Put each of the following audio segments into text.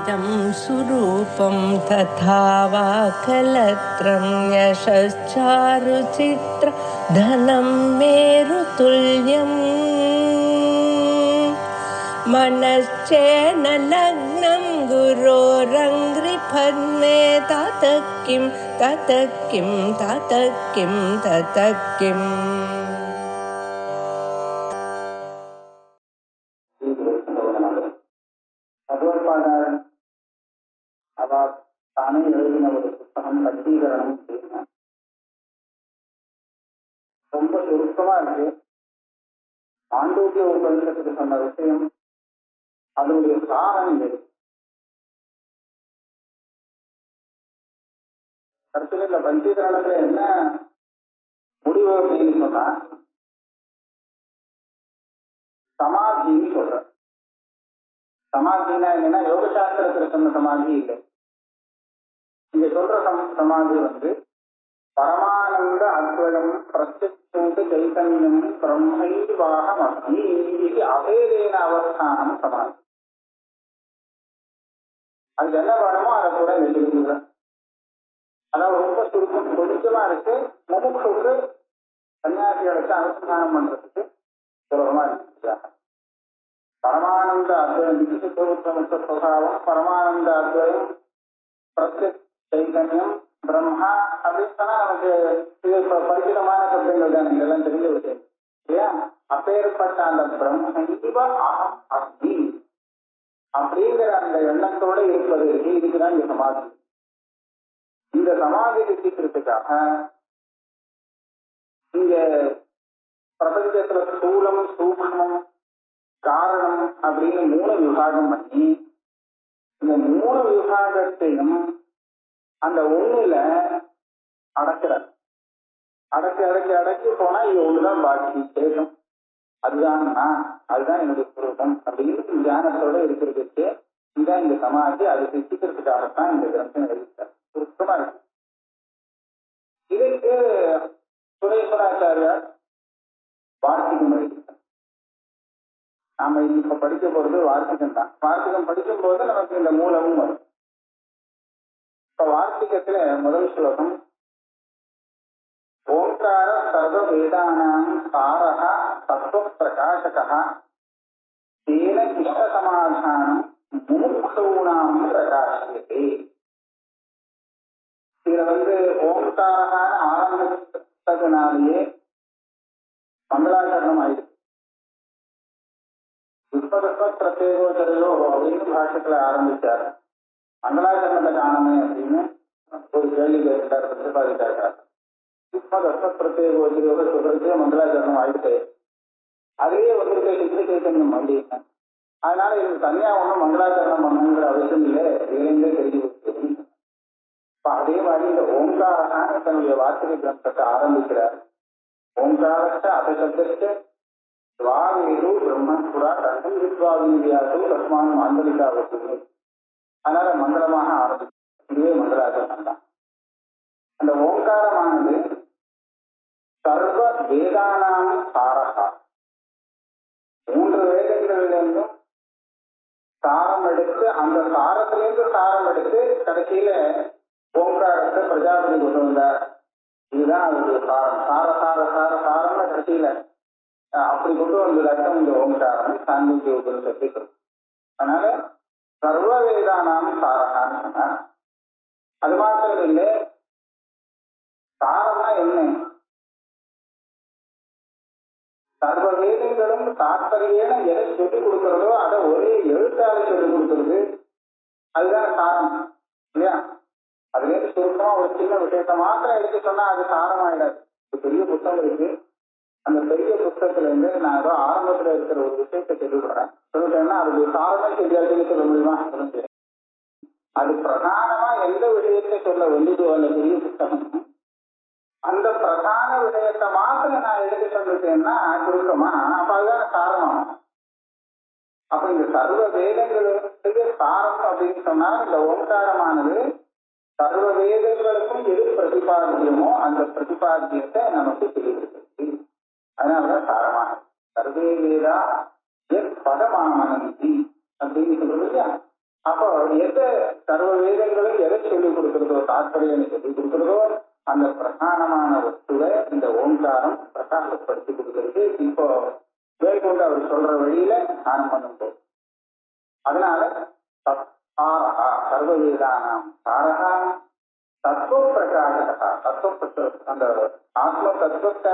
इदं सुरूपं तथा वा कलत्रं यशश्चारुचित्र धनं मेरुतुल्यम् मनश्चेन लग्नं गुरोरङ्घ्रिपद्मे ततः किं ततः किं ततः किं ततः किम्. தானே எழுதின ஒரு புத்தகம் பட்டீகரணம் அப்படின்னா ரொம்ப சுருக்கமா இருக்கு. மாண்டூக்கிய உபநிஷத்துக்கு சொன்ன விஷயம் அதனுடைய சாரம் இல்லை. கடைசியில் இந்த பஞ்சீகரணத்துல என்ன முடிவு அப்படின்னு சொன்னா சமாதின்னு சொல்ற. சமாதினா என்னன்னா யோக சாஸ்திரத்துல சொன்ன சமாதி இல்லை. இங்க சொல்ற சமாதி பரமானந்த அத்வயம் பிரத்யக்ஷ சைதன்யம் பிரம்மைவாகமஸ்மி அபேதேன அவஸ்தானம் சமாதி. அது என்ன வேணுமோ அதை கூட எழுதுகிற. அதாவது ரொம்ப சுருக்கம் கொஞ்சமா இருக்கு. முமுட்சுக்கு சன்னியாசிகளுக்கு அனுசந்தானம் பண்றதுக்கு சுலபமா இருக்கு. பரமானந்த அத்வயம் விசிஷ்டோத்தமஸ்வபாவம் பரமானந்த அத்வயம் பிரத்யக்ஷ சைதன்யம் பிரம்மா அப்படின்னு சொன்னா நமக்கு இது பரிಚಿತமான சப்தங்கள் தான். இதெல்லாம் தெரிஞ்ச விஷயம் இல்லையா? அப்பேற்பட்ட அந்த பிரம்ம அகம் அஸ்மி அப்படிங்கிற அந்த எண்ணத்தோட இருப்பது இதுக்குதான் இந்த சமாதி. இந்த சமாதி சித்திக்கிறதுக்காக இங்க பிரபஞ்சத்துல ஸ்தூலம் சூக்ஷ்மம் காரணம் அப்படின்னு 3 விபாகம் பண்ணி இந்த 3 விபாகத்தையும் அந்த ஒண்ணுல அடக்கிறார். அடக்கி அடக்கி அடக்கி போனா இது ஒண்ணுதான் பாக்கி சேஷம். அதுதான் என்னுடைய சுரூபம் அப்படின்னு தியானத்தோட இருக்கிறதுக்கு இதுதான் இந்த சமாதி. அதை சித்திக்கிறதுக்காகத்தான் இந்த கிரந்தம் எழுதிட்டார். சுருக்கமா இருக்கு. இதுக்கு சுரேஸ்வராச்சாரியார் வார்த்திகம் எழுதிட்டார். நாம இப்ப படிக்க போறது வார்த்திகம் தான். வார்த்திகம் படிக்கும் போது நமக்கு இந்த மூலமும் வரும். இப்ப வார்த்திகத்துல முதல் ஸ்லோகம் ஓங்கார சர்வ வேதானாம் சாரஹ தத்துவ பிரகாசகா தேன இஷ்ட சமாதானம் முமுக்ஷூணாம் பிரகாசியதே. இதுல ஓங்காரகான ஆரம்பித்ததுனாலேயே மங்களாச்சரணம் ஆயிடுச்சு. பிரத்யேகோச்சரையோ அப்படின்னு பாஷத்துல ஆரம்பிச்சாரு. மங்களாச்சரணத்தை காணமே அப்படின்னு ஒரு கேள்வி கேட்டார். பிரதிபாதித்தார். பிரத்யேகோச்சரையோட சொல்றதுக்கே மங்களாச்சரணம் ஆயிடுச்சு. அதுவே சித்தி சைத்தன்யம் அப்படின்னு. அதனால இது தனியா ஒன்றும் மங்களாச்சரணம் பண்ணுங்கிற அவசியம் இல்லை. இதுலேருந்தே தெரிஞ்சு இப்ப அதே மாதிரி இந்த ஓங்காரகான தன்னுடைய வார்த்தை கிரந்தத்தை ஆரம்பிக்கிறார். ஓங்காரத்த அபசப்தஸ்ட துவாவேது பிரம்மபுரா கண்டம் வித்வாவியாசு தஸ்மான் மாண்டலிகாவத்து. அதனால மங்களமாக ஆரம்பிச்சு இதுவே மங்களாச்சரணம் தான். அந்த ஓங்காரமானது சர்வ வேதானாம் சாரகா. 3 வேதங்களிலிருந்தும் சாரம் எடுத்து அந்த சாரத்திலிருந்து சாரம் எடுத்து கடைசியில ஓங்காரத்தை பிரஜாபதி கொண்டு வந்தார். இதுதான் அவருடைய சாரம். சாரம்னு கடைசியில அப்படி கொண்டு வந்த அர்த்தம் இந்த ஓங்காரம் சாந்தித்ய உபனிஷத்துக்கு. அதனால சர்வ வேதானாம் சாரகான்னு சொன்னார். அது மாத்திரம் இல்லை, சாரம்னா என்ன? சர்வ வேதங்களும் தாற்பயேன எதை சொல்லிக் கொடுக்கிறதோ அதை ஒரே எழுத்தால சொல்லிக் கொடுக்கிறது. அதுதான் சாரம் இல்லையா? அதுல இருந்து சுருக்கமா ஒரு சின்ன விஷயத்த மாத்திரம் எடுத்து சொன்னா அது சாரமாயிடாது. ஒரு பெரிய புத்தகம் இருக்கு. அந்த பெரிய புத்தகத்துல இருந்து நான் ஏதோ ஆரம்பத்துல இருக்கிற ஒரு விஷயத்தை சொல்லிட்டேன்னா அது சாரமே தெரியாதுன்னு சொல்ல முடியுமா? அது பிரதானமா எந்த விஷயத்தை சொல்ல வேண்டியதோ அந்த பெரிய புத்தகம் அந்த பிரதான விஷயத்தை மாத்திரம் நான் எடுத்து சொல்லிட்டேன்னா சுருக்கமா அப்ப அதுதான் சாரமாகும். அப்ப இந்த சர்வ வேதங்களுக்கு சாரம் அப்படின்னு சொன்னா இந்த ஓங்காரமானது சர்வ வேதங்களுக்கும் எது பிரதிபாத்தியமோ அந்த பிரதிபாத்தியத்தை நமக்கு தெரிவிக்கிறது. அதனாலதான் சாரமாக சர்வே வேதா பதமானந்தி அப்படின்னு சொல்றது இல்லையா? அப்போ எதை சர்வ வேதங்களும் எதை சொல்லிக் கொடுக்கிறதோ, தாற்பயம் சொல்லிக் கொடுக்கிறதோ அந்த பிரதானமான வஸ்துவை இந்த ஓங்காரம் பிரகாசப்படுத்தி கொடுக்கிறது. இப்போ மேற்கொண்டு அவர் சொல்ற வழியில தியானம் பண்ணும்போது அதனால சாரகா சர்வவேதானாம் சாரகா தத்துவ பிரகாசகா தத்துவ அந்த ஆத்ம தத்துவத்தை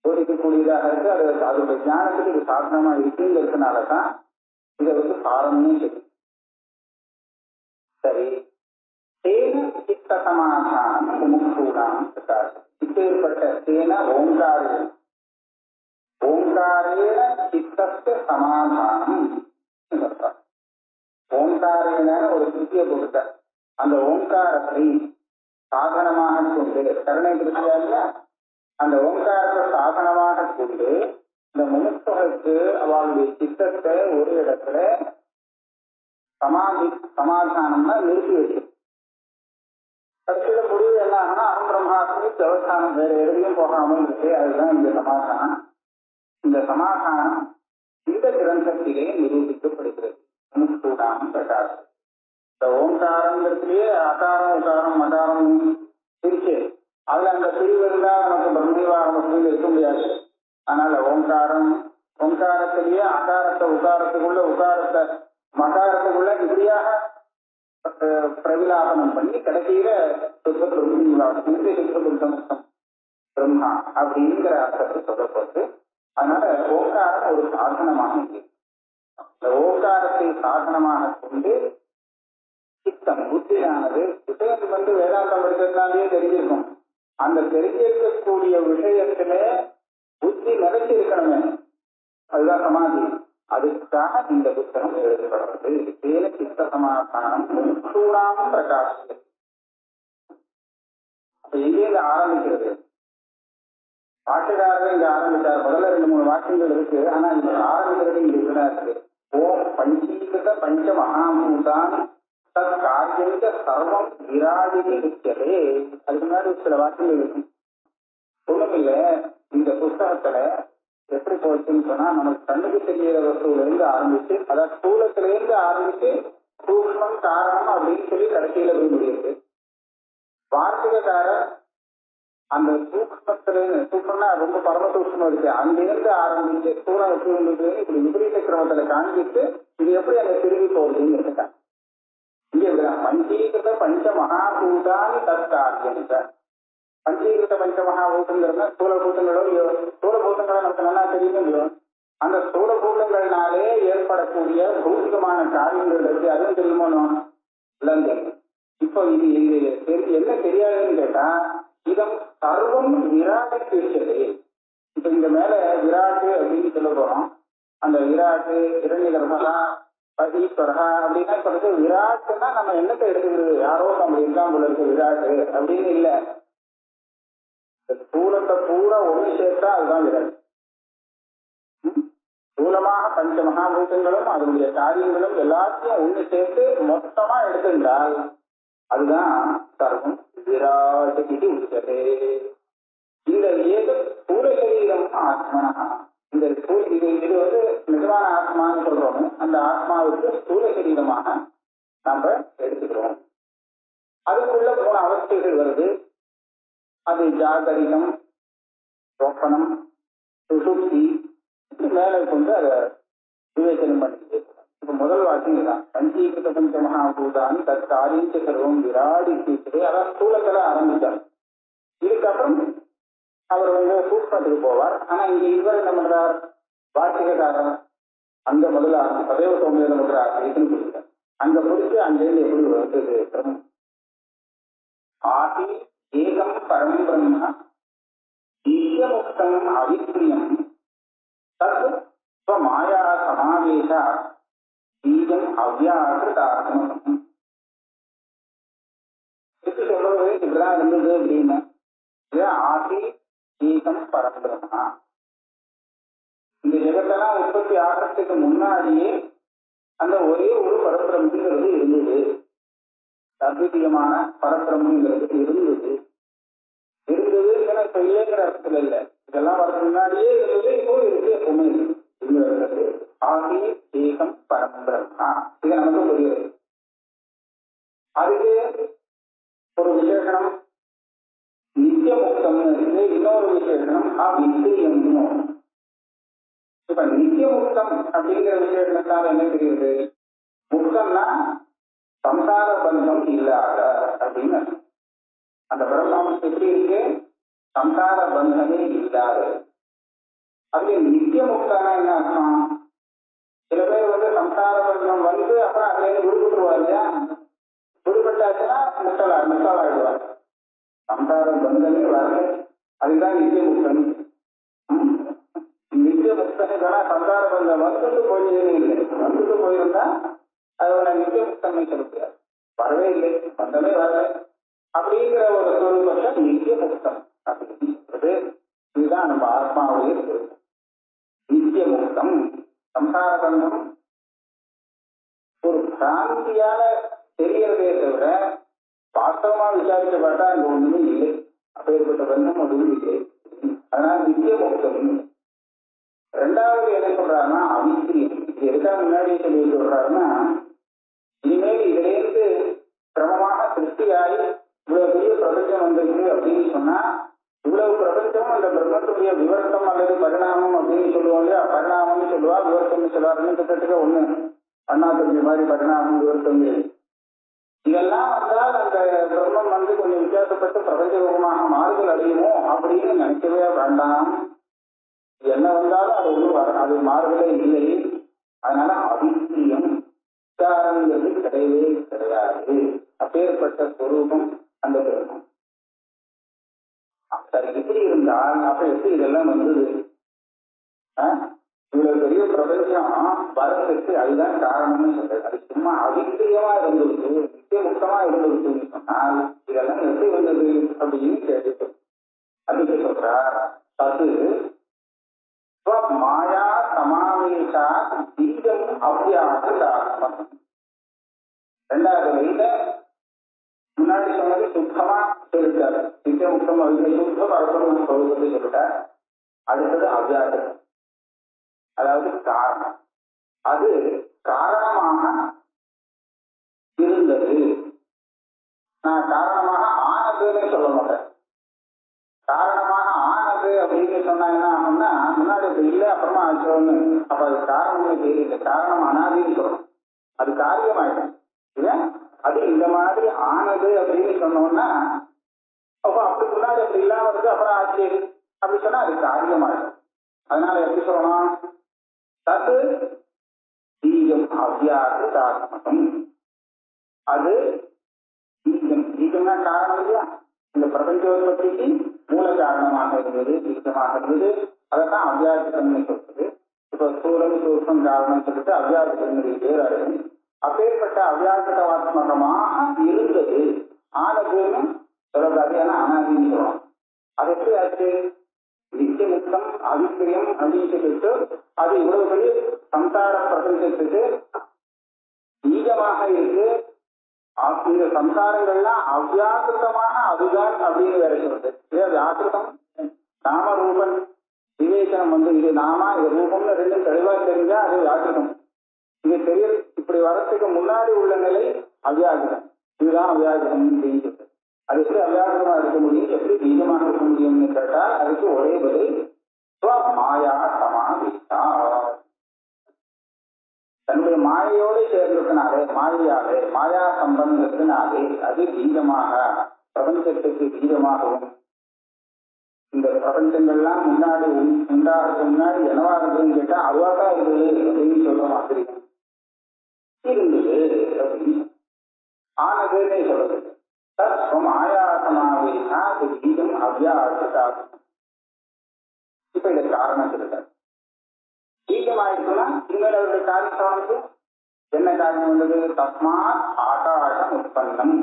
போதிக்கக்கூடியதாக இருக்கு. அது அதோட ஞானத்துக்கு இது சாதனமா இருக்குங்கிறதுனாலதான் இதை சாரம்னு சொல்லி. சரி, தேன சித்த சமாதானம் முமுட்சூணாம் பிரகாசம். இப்பேற்பட்ட தேன ஓங்காரேன சித்தஸ்ய சமாதானம். ஓங்காரேன ஒரு சித்திய கொடுத்த அந்த ஓங்காரத்தை சாதனமாக கொண்டு கருணை திருச்சியா அந்த ஓங்காரத்தை சாதனமாக கொண்டு இந்த முமுட்சுகளுக்கு அவளுடைய சித்தத்தை ஒரு இடத்துல சமாதானம்னா நிறுத்தி வச்சு கடைசியில முடிவு என்ன ஆகுனா அகம் பிரம்மாஸ்மி தேவஸ்தானம் வேற எதுலையும் போகாமல் இருக்கு. அதுதான் இந்த சமாதானம். இந்த சமாதானம் இந்த கிரந்தத்திலே நிரூபிக்கப்படுகிறது. முமுட்சூணாம் பிரகாசம். இந்த ஓங்காரங்கிறதுலயே அகாரம் உகாரம் மகாரம் பிரிச்சு அதுல அந்த பிரிவு இருந்தா நமக்கு பிரம்மவாரம் இருக்க முடியாது. அதனால ஓங்காரத்திலேயே அகாரத்தை உகாரத்துக்குள்ள உகாரத்தை மகாரத்துக்குள்ள இப்படியாக பிரவிலாபனம் பண்ணி கடைசியில பிரம்மா அப்படிங்கிற அர்த்தத்தை சொல்லப்பட்டு அதனால ஓங்காரம் ஒரு சாதனமாக இருக்கு. இந்த ஓங்காரத்தை சாதனமாக கொண்டு சித்தம் புத்தியானது விஷயம் வேதாந்தம் படிக்கிறதுனாலேயே தெரிஞ்சிருக்கும். அந்த தெரிஞ்சிருக்கக்கூடிய விஷயத்திலே புத்தி நிலைச்சிருக்கணுமே, அதுதான் சமாதி. அதுக்காக இந்த புத்தகம் எழுதப்படுறது. தேன சித்த சமாதானம் முமுட்சூணாம் பிரகாசம். அப்ப எங்கேயிருந்து ஆரம்பிக்கிறது? பாட்டுக்காரர்கள் இங்க ஆரம்பிச்சார். முதல்ல 2-3 வாக்கியங்கள் இருக்கு. ஆனா இங்க ஆரம்பிக்கிறது இங்க இதுதான் இருக்கு. ஓம் பஞ்சீகிருத பஞ்ச மகாபூதான் காரியங்க சர்வம் விராஜினி இருக்கிறது. அதுக்கு முன்னாடி சில வாக்கியங்கள் இருக்கு. ஒண்ணும் இல்ல, இந்த புத்தகத்துல எப்படி போச்சுன்னு சொன்னா நமக்கு கண்ணுக்கு தெரிகிற வஸ்துல இருந்து ஆரம்பிச்சு அதாவது ஸ்தூலத்தில இருந்து ஆரம்பிச்சு சூக்ஷ்மம் காரணம் அப்படின்னு சொல்லி கடைசியில போய் முடியுது. வார்த்திகக்காரர் அந்த சூக்ஷ்மம்னா ரொம்ப பரம சூக்ஷ்மம் இருக்கு, அங்கிருந்து ஆரம்பிச்சு சூழல் எப்படி இருந்தது இப்படி விபரீத கிரமத்துல காண்பித்து இது எப்படி அங்க திரும்பி போகுதுன்னு இருக்காங்க. இங்க பஞ்சீகிருத பஞ்ச மகாபூதானி தற்காரியம். பஞ்சீகிருத பஞ்ச மகாபூதங்கிறதுனா ஸ்தூலபூதங்களோ ஸ்தூலபூதங்களோ நமக்கு நல்லா தெரியுமோ. அந்த ஸ்தூலபூதங்கள்னாலே ஏற்படக்கூடிய பௌதிகமான காரியங்கள் இருக்கு, அதுவும் தெரியுமோ எல்லாம் தெரியும். இப்போ இது என்ன தெரியாதுன்னு கேட்டா இதம் சர்வம் விராட்டு பேசுறது. இப்ப இந்த மேல விராட்டு அப்படின்னு சொல்ல போறோம். அந்த விராட்டு இரண்யகர்மகா ஈஸ்வரகா அப்படின்னா சொல்றது விராட்டுன்னா நம்ம என்னத்தை எடுத்துக்கிறது, யாரோ நம்ம எக்ஸாம்பிள் இருக்கு விராட்டு அப்படின்னு இல்லை. ஸ்தூலத்தை பூரா ஒண்ணு சேர்த்தா அதுதான் விராட்டு. ஸ்தூலமாக பஞ்ச மகாபூதங்களும் அதனுடைய காரியங்களும் எல்லாத்தையும் ஒண்ணு சேர்த்து மொத்தமா எடுத்திருந்தால் அதுதான் சர்வம் விராட்டு இது உள்ளது. இந்த ஏக ஸ்தூல சரீரம் ஆத்மனா, இந்த இது நிஜமான ஆத்மான்னு சொல்றோம். அந்த ஆத்மாவுக்கு ஸ்தூல சரீரமாக நாம எடுத்துக்கிறோம். அதுக்குள்ள 3 அவஸ்தைகள் வருது. அது ஜாகரிகம், சொப்பனம், சுசுப்தி மேல கொண்டு அதை விவேச்சனம் பண்ணிட்டு. இப்ப முதல் வாக்கியம் தான் பஞ்சீகிருத பஞ்ச மகாபூதானி தற்காரியம் சர்வம் விராடி தீர்த்து. அதான் ஸ்தூலத்துல ஆரம்பிச்சார். இதுக்கப்புறம் அவர் சூக்ஷ்மத்துக்கு போவார். ஆனா இங்க இவர் என்ன பண்றார், வார்த்திகக்காரர் அங்க முதல்ல சதேவ சௌமியம் பண்ற இதுன்னு கொடுத்தார். அங்க முடிச்சு அங்கிருந்து எப்படி வந்தது ஆதி ஏகம் பரம் பிரம்ம நித்தியமுக்தம் அவித்ரியம் தத் ஸ்வமாயா சமாவேச பீஜம் அவ்யாகிருதாத்மகம். சொல்றது இப்படிதான் இருந்தது அப்படின்னு. ஆதி ஏகம் பரம் பிரம்மா. இந்த ஜெகத்தெல்லாம் உற்பத்தி ஆகிறதுக்கு முன்னாடியே அந்த ஒரே ஒரு பரபிரம்ங்கிறது இருந்தது. அத்விதீயமான பரபிரம்ங்கிறது இருந்தது. இப்ப இல்லைங்கிற அர்த்தத்துல இல்லை, இதெல்லாம் வர முன்னாடியே இருந்தது, இப்போ இருக்கு, எப்பவுமே இருக்கு. ஆகி ஏகம் பரம் பிரம்மா. இது நமக்கு புரியுது. அதுக்கு ஒரு விசேஷனம் நித்திய முக்தம் இருக்கு, இன்னொரு விசேஷனம் அவித்திரியம்னு. இப்ப நித்திய முக்தம் அப்படிங்கிற விசேஷத்தால் என்ன தெரியுது? முக்தம்னா சம்சார பந்தம் இல்லாத அப்படின்னு. அந்த பிரம்மம் எப்படி இருக்கு? சம்சார பந்தமே இல்லாத. அது நித்திய முக்தனா என்ன அர்த்தம்? சில பேர் சம்சார பந்தம் வந்து அப்புறம் அதுல இருந்து விடுபட்டுருவார் இல்லையா? விடுபட்டாச்சுன்னா முட்டாளாயிடுவார். சம்சார பந்தமே வரல, அதுதான் நித்திய முக்தன். நித்திய முக்தனுக்கான சம்சார பந்தம் வந்துட்டு போயிட்டே இல்லை. வந்துட்டு போயிருந்தா அதோட நித்திய முக்தன்மை சொல்லுகிறார். வரவே இல்லை, பந்தமே வரல அப்படிங்கிற ஒரு சொரூபத்தை நித்திய முக்தம் அப்படின்னு சொல்றது. இதுதான் நம்ம ஆத்மாவுடைய சொரூபம். நித்திய முக்தம். சம்சார பந்தம் ஒரு பிராந்தியால தெரியறதே தவிர வாஸ்தவமா விசாரிக்க பார்த்தா அங்க ஒண்ணுமே இல்லை. அப்பேற்பட்ட பந்தம் அதுவும் இல்லை. அதனால நித்திய முக்தம். ரெண்டாவது என்ன சொல்றாருன்னா அவித்திரியம். இது எதுக்காக முன்னாடியே சொல்லி சொல்றாருன்னா, இனிமேல் இதுல இருந்து கிரமமாக திருப்தியாகி இவ்வளவு பெரிய பிரபஞ்சம் வந்திருக்கு அப்படின்னு சொன்னா, இவ்வளவு பிரபஞ்சமும் அந்த பிரம்மத்துடைய விவர்த்தம் அல்லது பரிணாமம் அப்படின்னு சொல்லுவோம் இல்லையா? பரிணாமம்னு சொல்லுவா, விவர்த்தம்னு சொல்லுவா. ரெண்டு கிட்டத்தட்ட ஒண்ணு. அண்ணா தம்பி மாதிரி பரிணாமம் விவர்த்தம். இதெல்லாம் வந்தால் அந்த பிரம்மம் கொஞ்சம் வித்தியாசப்பட்டு பிரபஞ்ச ரூபமாக மாறுதல் அடையுமோ அப்படின்னு நினைக்கவே வேண்டாம். என்ன வந்தாலும் அது ஒன்றும் அது மாறுதலே இல்லை. அதனால அவித்திரியம் விசாரங்கிறது கிடையவே கிடையாது. அப்பேற்பட்ட ஸ்வரூபம் அந்த பிரம்மம். சரி, இப்படி இருந்தால் அப்ப எப்படி இதெல்லாம் வந்தது? இவ்வளவு பெரிய பிரபஞ்சம் வரத்துக்கு அதுதான் காரணம்னு சொல்றது. அது சும்மா அவித்திரியமா இருந்துருக்கு, நித்திய முக்தமா இருந்துருக்குன்னு சொன்னால் இதெல்லாம் எப்படி வந்தது அப்படின்னு கேட்டு அதுக்கு சொல்றார். அது மாயா சமாவேஷா பீஜம் அவ்வியாசம். ரெண்டாவது வழியில முன்னாடி சொன்னது சுத்தமா சொல்லிட்டாரு. நித்திய முக்தம் சுத்த பரப்பணும் சொல்லுவது சொல்லிட்டார். அடுத்தது அவ்வியாசம், அதாவது காரணம். அது காரணமாக இருந்தது. நான் காரணமாக ஆனதுன்னு சொல்ல மாட்டேன். காரணமாக ஆனது அப்படின்னு சொன்னா என்ன ஆகும்னா, முன்னாடி இப்ப இல்லை அப்புறமா ஆச்சோன்னு, அப்ப அது காரணமே தெரியல. காரணம் அனாதின்னு சொல்லணும். அது காரியமாயிடும் இல்லையா? அது இந்த மாதிரி ஆனது அப்படின்னு சொன்னோம்னா, அப்போ அப்படி முன்னாடி அப்படி இல்லாம இருக்கு அப்புறம் ஆச்சு அப்படி சொன்னா அது காரியமாயிடும். அதனால எப்படி சொல்லணும்? தத்து பீஜம் அவ்வியாகிருதாத்மகம். அது பீஜம். பீஜம்னா காரணம் இல்லையா? இந்த பிரபஞ்சோத்பத்திக்கு மூல காரணமாக இருந்தது, பீஜமாக இருந்தது. அதைத்தான் அவ்வியாகிருதம்னு சொல்றது. இப்ப ஸ்தூலம் சூக்ஷ்மம் காரணம் சொல்லிட்டு அவ்வியாகிருதம் பேர். அப்பேற்பட்ட அவ்வியாகிருதாத்மகமாக இருந்தது. ஆனதுன்னு சொல்லக்கூடாது, ஏன்னா அனாதின்னு சொல்லணும். அது எப்படி ஆச்சு? நித்திய முக்தம் அவித்திரியம் அப்படின்னு சொல்லிட்டு அது இவ்வளவு பெரிய சம்சார பிரபஞ்சத்துக்கு பீஜமாக இருக்கு. இந்த சம்சாரங்கள்லாம் அவ்வியாகிருதமாக அதுதான் அப்படின்னு வேற சொல்றது. வியாக்கிருதம் நாம ரூபன் விவேச்சனம் இது நாம இது ரூபம்னு ரெண்டும் தெளிவா தெரிஞ்சா அது வியாக்கிருதம். இது தெரிய இப்படி வரத்துக்கு முன்னாடி உள்ள நிலை அவ்வியாகிருதம். இதுதான் அவ்வியாகிருதம் அப்படின்னு சொல்றது. அது எப்படி அவ்வியாகிரமா இருக்க முடியும், எப்படி பீஜமாக இருக்க முடியும்னு கேட்டால் அதுக்கு ஒரே பதில் மாயா சமாவேஷா. தன்னுடைய மாயையோடு சேர்ந்ததுனாலே, மாயாலே மாயா சம்பந்தத்தினாலே அது பீஜமாக பிரபஞ்சத்துக்கு பீஜமாகவும், இந்த பிரபஞ்சங்கள்லாம் முன்னாடி உண்டாகிறதுக்கு முன்னாடி என்னவா இருந்ததுன்னு கேட்டா அதுவாதான் இருந்தது அப்படின்னு சொல்ற மாதிரி இருந்தது அப்படின்னு ஆனதுன்னே சொல்றது. மாயாசமாவேஷா பீஜம் அவ்வியாகிருதாத்மகம். இப்ப இதை காரணம் சொல்லுங்க. பீஜம் ஆயிடுச்சுன்னா இனிமேல் அவருடைய காரியமானது என்ன காரணம் வந்தது? தஸ்மாத் ஆகாசம் உற்பத்தம்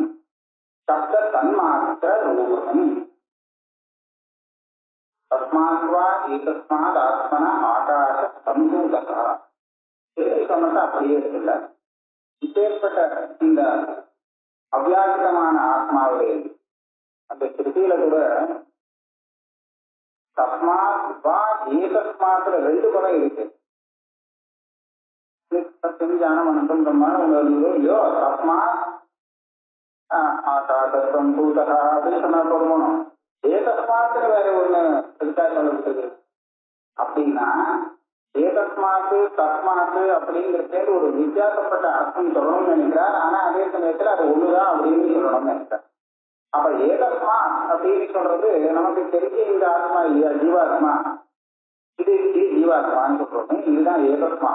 சப்த தன்மாத்திர ரூபம். தஸ்மாத்வா ஏதஸ்மாத் ஆத்மன ஆகாச சம்பூதா. சொன்னது அப்படியே இருக்குல்ல. இப்பேற்பட்ட இந்த அவ்வியாகிரமான ஆத்மாவுடைய அந்த திருத்தியில கூட தஸ்மாத் வா ஏதஸ்மாத்துல ரெண்டு பதம் இருக்கு. ஞானம் அனந்தம் பிரம்மாண்டம் ஒன்று இல்லையோ, தஸ்மாத் ஆகாசம் பூதகா அப்படின்னு சொன்னா போதுமோனும் ஏதஸ்மாத்துல வேற ஒண்ணு எதுக்காக சொல்லப்படுது அப்படின்னா ஏதஸ்மாத்து தஸ்மாத்து அப்படிங்கிறது ஒரு வித்தியாசப்பட்ட அர்த்தம் சொல்லணும்னு நினைக்கிறார். ஆனா அதே சமயத்துல அது ஒண்ணுதான் அப்படின்னு சொல்லணும்னு நினைக்கிறார். அப்ப ஏதஸ்மா அப்படின்னு சொல்றது நமக்கு தெரிஞ்ச இந்த ஆத்மா இல்லையா, ஜீவாத்மா, இது ஜீவாத்மான்னு சொல்றோம். இதுதான் ஏதஸ்மா.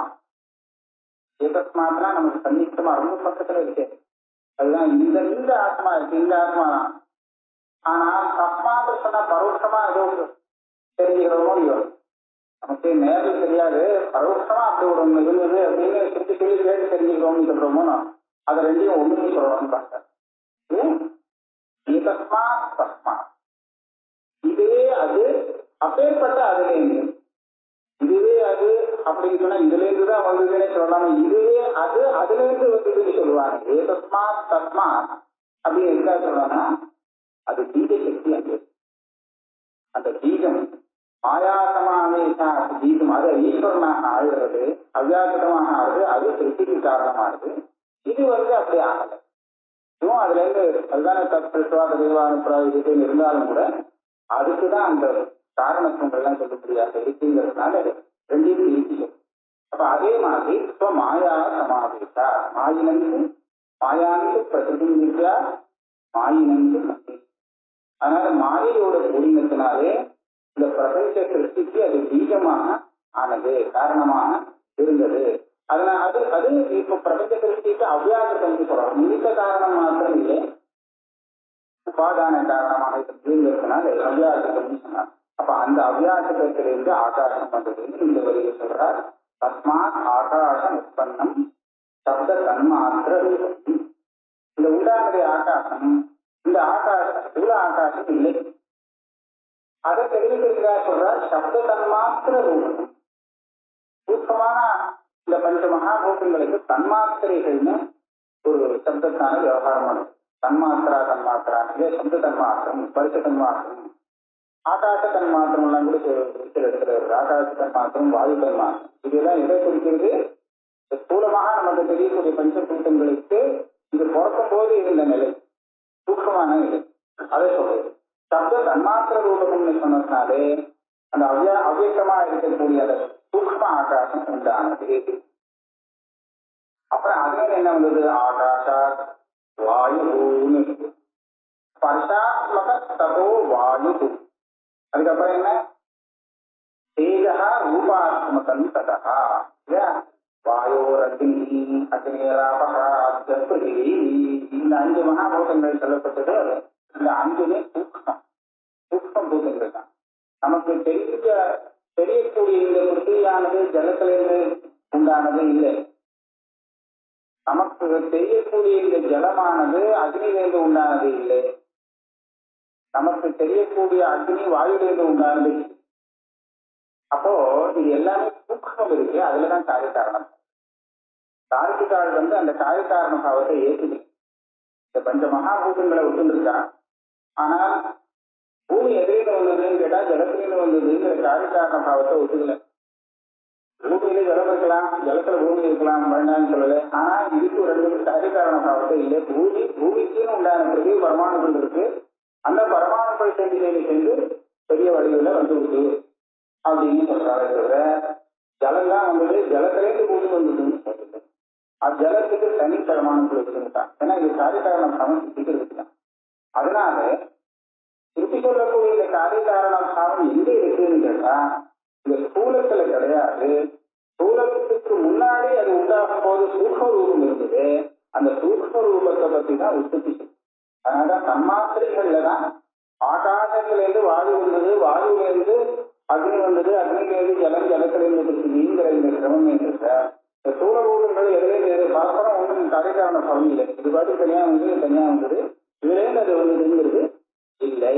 ஏதஸ்மாத்னா நமக்கு சன்னிஷ்டமா ரொம்ப பக்கத்துல இருக்கு. அதுதான் இந்த ஆத்மா இருக்கு, இந்த ஆத்மா தான். ஆனா தஸ்மாத்து சொன்னா பரோட்சமா ஏதோ தெரிஞ்சுக்கிறோமோ இல்லையோ, நமக்கு நேரில் தெரியாது, பரோட்சமா அப்படி ஒரு ஒண்ணு இருந்தது அப்படின்னு சுற்றி சொல்லி கேட்டு தெரிஞ்சுக்கிறோம்னு சொல்றோமோ, அதை ரெண்டையும் ஒண்ணுன்னு சொல்லணும்னு பார்த்தேன். ஏதஸ்மா தஸ்மா, இதுவே அது அப்பேற்பட்ட அதுலேருந்து, இதுவே அது அப்படின்னு சொன்னா இதுல இருந்துதான் வந்ததுன்னே சொல்லலாம். இதுவே அது அதுல இருந்து வந்ததுன்னு சொல்லுவாங்க. ஏதஸ்மா தஸ்மா அப்படின்னு எதுக்காக சொல்லலாம்னா அது பீஜ சக்தி. அது அந்த பீஜம் ஆயாசமாவே பீஜம் அது ஈஸ்வரனாக ஆகிறது, அவ்யாக்கிரமாக ஆகுது, அது திருப்திக்கு காரணமாகுது. இது அப்படி ஆகலை. இதுவும் அதுல இருந்து அதுதானே தத்வாத தெய்வானுப்பிராயத்தில் இருந்தாலும் கூட அதுக்குதான் அந்த காரணத்துவங்கள்லாம் சொல்லக்கூடியதாக இருக்குங்கிறதுனால ரெண்டையும் பிரிச்சு. அப்ப அதே மாதிரி இப்ப மாயா சமாவேசா, மாயினந்து மாயாந்து பிரகிருதி வித்யா மாயினந்து மத்தி. அதனால மாயையோட கூடினத்தினாலே இந்த பிரபஞ்ச சிருஷ்டிக்கு அது பீஜமாக ஆனது, காரணமாக இருந்தது. அதனால அது இப்ப பிரபஞ்ச சிருஷ்டிக்கு அவ்யாகிருதம் சொல்றோம். நிமித்த காரணம் மாத்திரம் இல்லை, உபாதான காரணமாக இருந்ததுனால அவ்யாகிருதம் சொன்னார். அப்ப அந்த அவ்யாகிருதத்திலிருந்து ஆகாசம் வந்ததுன்னு இந்த வழியை சொல்றார். தஸ்மாத் ஆகாசம் உற்பத்தம் சப்த தன்மாத்திர ரூபம். இந்த உண்டானது ஆகாசம், இந்த ஆகாசம் ஸ்தூல ஆகாசம் இல்லை. அதை தெரிவிக்கிறதுக்காக சொல்றார் சப்த தன்மாத்திர ரூபம். சூட்சமான இந்த பஞ்ச மகாபூதங்களுக்கு தன்மாத்திரைகள்னு ஒரு சப்தத்தான விவகாரம் பண்ணும். தன்மாத்திரா இதே சப்த தன்மாத்திரம், ஸ்பரிச தன்மாத்திரம், ஆகாச தன்மாத்திரம் எல்லாம் கூட சில இடத்துல வருது. ஆகாச தன்மாத்திரம், வாயு தன்மாத்திரம், இதெல்லாம் எதை குறிக்கிறது? ஸ்தூலமாக நமக்கு தெரியக்கூடிய பஞ்சபூதங்களுக்கு இது பிறக்கும் போது இருந்த நிலை, சூட்சமான நிலை, அதை சொல்றது. சப்த தன்மாத்திர ரூபம்னு சொன்னதுனாலே அந்த அவ்வியக்கமா இருக்கக்கூடிய அந்த சூக்ம ஆகாசம் உண்டானது. அப்புறம் அதுல என்ன வந்தது? ஆகாஷாத் வாயுன்னு, ஸ்பர்ஷாத்மக ததோ வாயு. அதுக்கப்புறம் என்ன? தேஜா ரூபாத்மகம் ததா வாயோர் அக்னி அக்னிராபகா பிருத்திவி. இந்த 5 மகாபூதங்கள் சொல்லப்பட்டது. இந்த 5மே சூக்ம பூதங்கள் தான். நமக்கு தெரியக்கூடிய இந்த பிருத்திவியானது ஜலத்திலிருந்து உண்டானது இல்லை. நமக்கு தெரியக்கூடிய இந்த ஜலமானது அக்னியிலிருந்து உண்டானது இல்லை. நமக்கு தெரியக்கூடிய அக்னி வாயுலேருந்து உண்டானது இல்லை. அப்போ இது எல்லாமே சூக்மம் இருக்கு. அதுலதான் காரியக்காரணம். தார்க்கிகால் அந்த காரியக்காரண பாவத்தை ஏற்றுது. இந்த பஞ்ச மகாபூதங்களை விட்டுருக்கா. ஆனால் பூமி எதிரில வந்ததுன்னு கேட்டா ஜலத்திலிருந்து வந்ததுங்கிற காரியக்காரண பாவத்தை ஒத்துக்கல. பூமியில ஜலம் இருக்கலாம், ஜலத்துல பூமி இருக்கலாம், வேண்டாம்னு சொல்லல. ஆனா இதுக்கு 2 காரியக்காரண பாவத்தை இல்லை. பூமிக்குன்னு உண்டான பெரிய பரமாணுகள் இருக்கு. அந்த பரமாணுக்கள் சென்று பெரிய வடிவில் விட்டு அப்படின்னு சொல்றாங்க. தவிர ஜலம் தான் ஜலத்திலேருந்து பூமி வந்ததுன்னு சொல்லுது. ஜலத்துக்கு தனி பரமாணுக்கள் இருக்குதான். ஏன்னா இது காரியக்காரண பாவம் சித்திக்கிறதுக்கு. அதனால திருப்பி சொல்லக்கூடிய இந்த காரியக்காரண பாவம் எங்க இருக்குன்னு கேட்டா இந்த ஸ்தூலத்துல கிடையாது. ஸ்தூலத்துக்கு முன்னாடி அது உண்டாகும் போது சூக்ம ரூபம் இருந்தது. அந்த சூக்ம ரூபத்தை பத்தி தான் உற்பத்தி. அதனாலதான் தன்மாத்திரைகள்ல தான் ஆகாசத்திலிருந்து வாயு வந்தது, வாயுவிலிருந்து அக்னி வந்தது, அக்னியிலிருந்து ஜலம், ஜலத்திலிருந்து பிருத்திவிங்கிற இந்த கிரமமே இருக்க. இந்த சூழலூர்கள் எதிரே பரஸ்பரம் ஒன்றும் காரியக்காரண பலம் இல்லை. இது பாட்டு தனியா வந்தது, இதுலேருந்து அது வந்ததுங்கிறது இல்லை.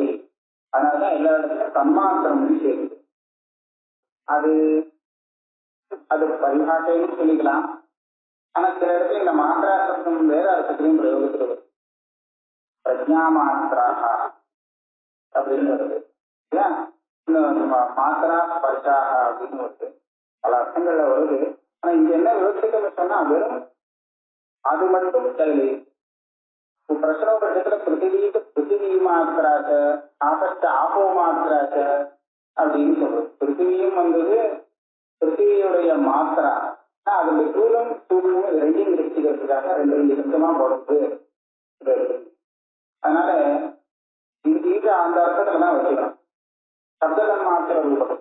அதனாலதான் எல்லா இடத்துலையும் தன்மாத்திரம் சேர்க்குது. அது பரிபாஷைன்னு சொல்லிக்கலாம். ஆனா சில இடத்துல இந்த மாத்திரா சப்தம் வேற அர்த்தத்திலையும் பிரயோகத்தில் வருது. பிரஜா மாத்திராக அப்படின்னு வருது. மாத்திரா ஸ்பர்ஷாக அப்படின்னு வருது. பல அர்த்தங்கள்ல வருது. ஆனா இங்க என்ன விவசாயம் சொன்னா வெறும் அது மட்டும் பிரச்சனோபரிஷத்துல பிருத்திவீக்கு பிருத்திவி மாத்திராச்ச ஆபஸ்ட ஆபோ மாத்திராச்ச அப்படின்னு சொல்றது. பிருத்திவியும் வந்தது பிருத்திவியுடைய மாத்திரா, அதனுடைய தூரம் சூழலும் ரெண்டையும் நிறுத்திக்கிறதுக்காக ரெண்டு நிறுத்தமா போடுறது. அதனால இது அந்த அர்த்தத்துல தான் வச்சுக்கலாம். சப்தன் மாத்திர ரூபம்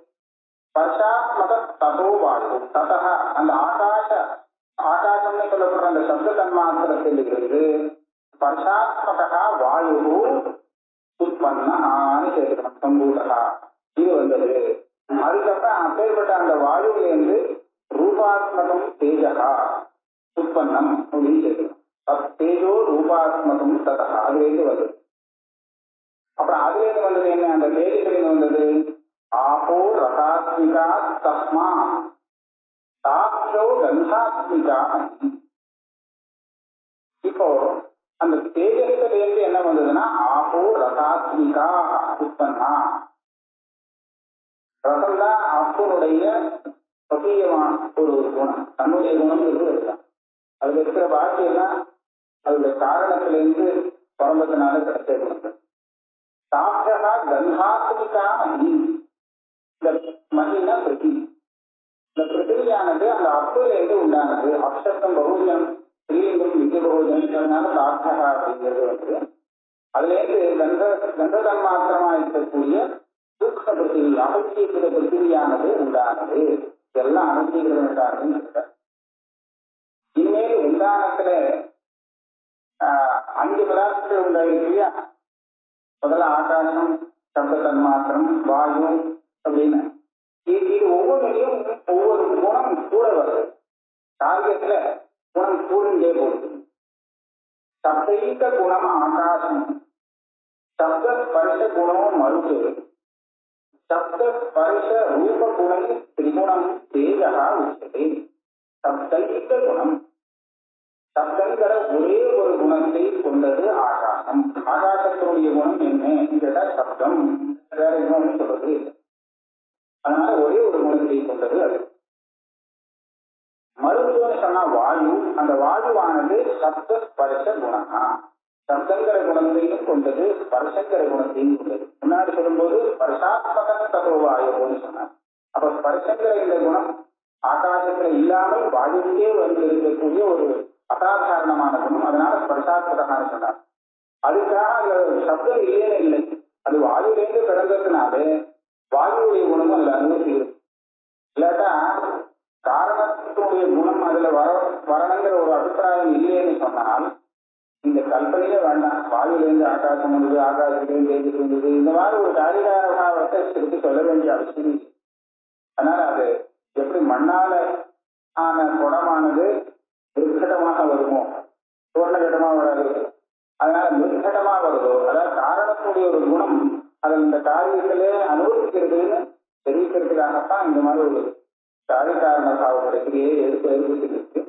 ஸ்பர்ஷாத்மக ததோ வாயு ததா அந்த ஆகாசம்னு சொல்லப்படுற அந்த சப்த தன்மாத்திரத்தில் இருந்து ஸ்பர்ஷாத்மகா வாயு உற்பன்னு சேர்க்கணும். சம்பூதா இது வந்தது. அதுக்கப்புறம் அப்பேற்பட்ட அந்த வாயுவிலிருந்து ரூபாத்மகம் தேஜகா உற்பன்னம் அப்படின்னு சேர்க்கணும். தேஜோ ரூபாத்மகம் ததா அதுலேருந்து வந்தது. அப்புறம் அதுலேருந்து வந்தது என்ன? அந்த தேஜத்திலிருந்து வந்தது ஆபோ ரசாத்மிகா தஸ்மா சாப்யோ கந்தாத்மிகா. இப்போ அந்த தேஜத்திலிருந்து என்ன வந்ததுன்னா ஆபோ ரசாத்மிகா உற்பன்னா. ரசம் தான் அப்பனுடைய பகியமான ஒரு குணம், தன்னுடைய குணம் இருக்கலாம். அதுல இருக்கிற பாக்கியெல்லாம் அதோடைய காரணத்திலிருந்து பிறந்ததுனால கிடைச்ச குணங்கள். சாப்யகா கந்தாத்மிகா மகி. இந்த மகினா பிருத்திவி. இந்த பிருத்திவியானது அந்த அப்பிலிருந்து உண்டானது. அப்சப்தம் பகுஜம் ஸ்ரீலிங்கம் வித்ய பகுஜனால சாப்யகா அப்படிங்கிறது வந்து அதுல இருந்து கந்ததன் மாத்திரமா இருக்கக்கூடிய சூக்ஷ்ம பிருத்திவி அகத்தீகிற பிருத்திவியானது உண்டானது. எல்லாம் அகத்தீகிரம் உண்டானதுன்னு சொல்ற. இனிமேல் உண்டானத்துல 5 பதார்த்தங்கள் உண்டாயிருக்கு இல்லையா? முதல்ல ஆகாசம், சப்த தன்மாத்திரம், வாயு அப்படின்னு இது ஒவ்வொன்றையும் ஒவ்வொரு குணம் கூட வருது. காரியத்துல குணம் கூடுண்டே போகுது. சப்தைக குணம் ஆகாசம், சப்த ஸ்பர்ஷ குணம் மருத்து, சப்த ஸ்பர்ஷ ரூப குணம் திரிகுணம் தேஜகா உச்சதே. சப்தைக குணம் சப்தங்கிற ஒரே ஒரு குணத்தை கொண்டது ஆகாசம். ஆகாசத்தினுடைய குணம் என்ன கேட்டா சப்தம், வேற குணம்னு சொல்றது இல்லை. அதனால ஒரே ஒரு குணத்தை கொண்டது அது. மருத்துவம்னு சொன்னா வாயு. அந்த வாயுவானது சப்த ஸ்பர்ஷ குணமா, சப்தங்கிற குணத்தையும் கொண்டது, ஸ்பர்ஷங்கிற குணத்தையும் கொண்டது. முன்னாடி சொல்லும்போது ஸ்பர்ஷாத்மக ததோ வாயுன்னு சொன்னார். அப்ப ஸ்பர்ஷங்கிற இந்த குணம் ஆகாசத்துல இல்லாமல் வாயுக்கே வந்து இருக்கக்கூடிய ஒரு அசாதாரணமான குணம். அதனால ஸ்பர்ஷாத்மகான்னு சொன்னார். அதுக்காக அந்த சப்தம் இல்லையே இல்லை, அது வாயுலேருந்து பிறந்ததுனாலே வாயுடைய குணமும் அதுல அனுமதிக்கிறது. இல்லாட்டா காரணத்தினுடைய குணம் அதுல வரணுங்கிற ஒரு அபிப்பிராயம் இல்லைன்னு சொன்னால் இந்த கல்பனையே வேண்டாம். வாயுலேருந்து ஆகாசம் வந்தது, ஆகாசத்திலேருந்து தேஜஸ் வந்தது, இந்த மாதிரி ஒரு காரிகாரத்தை எடுத்து சொல்ல வேண்டிய அவசியம் இல்லை. அதனால அது எப்படி மண்ணால ஆன குடமானது நிர்கடமாக வருமோ, சுவர்ணகடமா வராது. அதனால நிர்கடமா வருதோ, அதாவது காரணத்துடைய ஒரு குணம் அதை இந்த காரியத்திலே அனுபவிக்கிறதுன்னு தெரிவிக்கிறதுக்காகத்தான் இந்த மாதிரி ஒரு காரிகாரண பாவ பிரக்கிரியை ஏற்படுத்திருக்கு.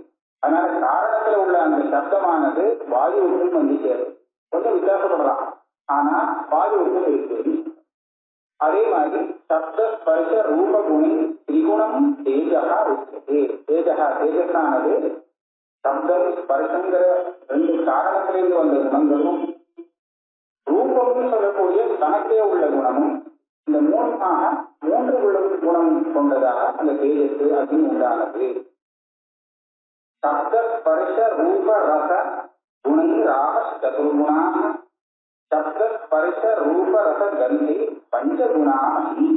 அதனால காரணத்துல உள்ள அந்த சப்தமானது வாயுவுக்கும் வந்து சேரும். கொஞ்சம் வித்தியாசப்படலாம், ஆனா வாயுவுக்கும் இருக்கு. அதே மாதிரி சப்த ஸ்பர்ஷ ரூப குணி திரிகுணம் தேஜகா உச்சதே. தேஜகா தேஜஸானது சப்தம் ஸ்பர்ஷங்கிற 2 காரணத்திலிருந்து வந்த குணங்களும், ரூபம்னு சொல்லக்கூடிய தனக்கே உள்ள குணமும், இந்த 3 உள்ள குணம் கொண்டதாக அந்த தேஜஸ் அப்படின்னு உண்டானது. சப்த ஸ்பர்ஷ ரூப ரச குணை ராக சதுர்குணாக சப்த ஸ்பர்ஷ ரூப ரச கந்தி பஞ்சகுணாகி.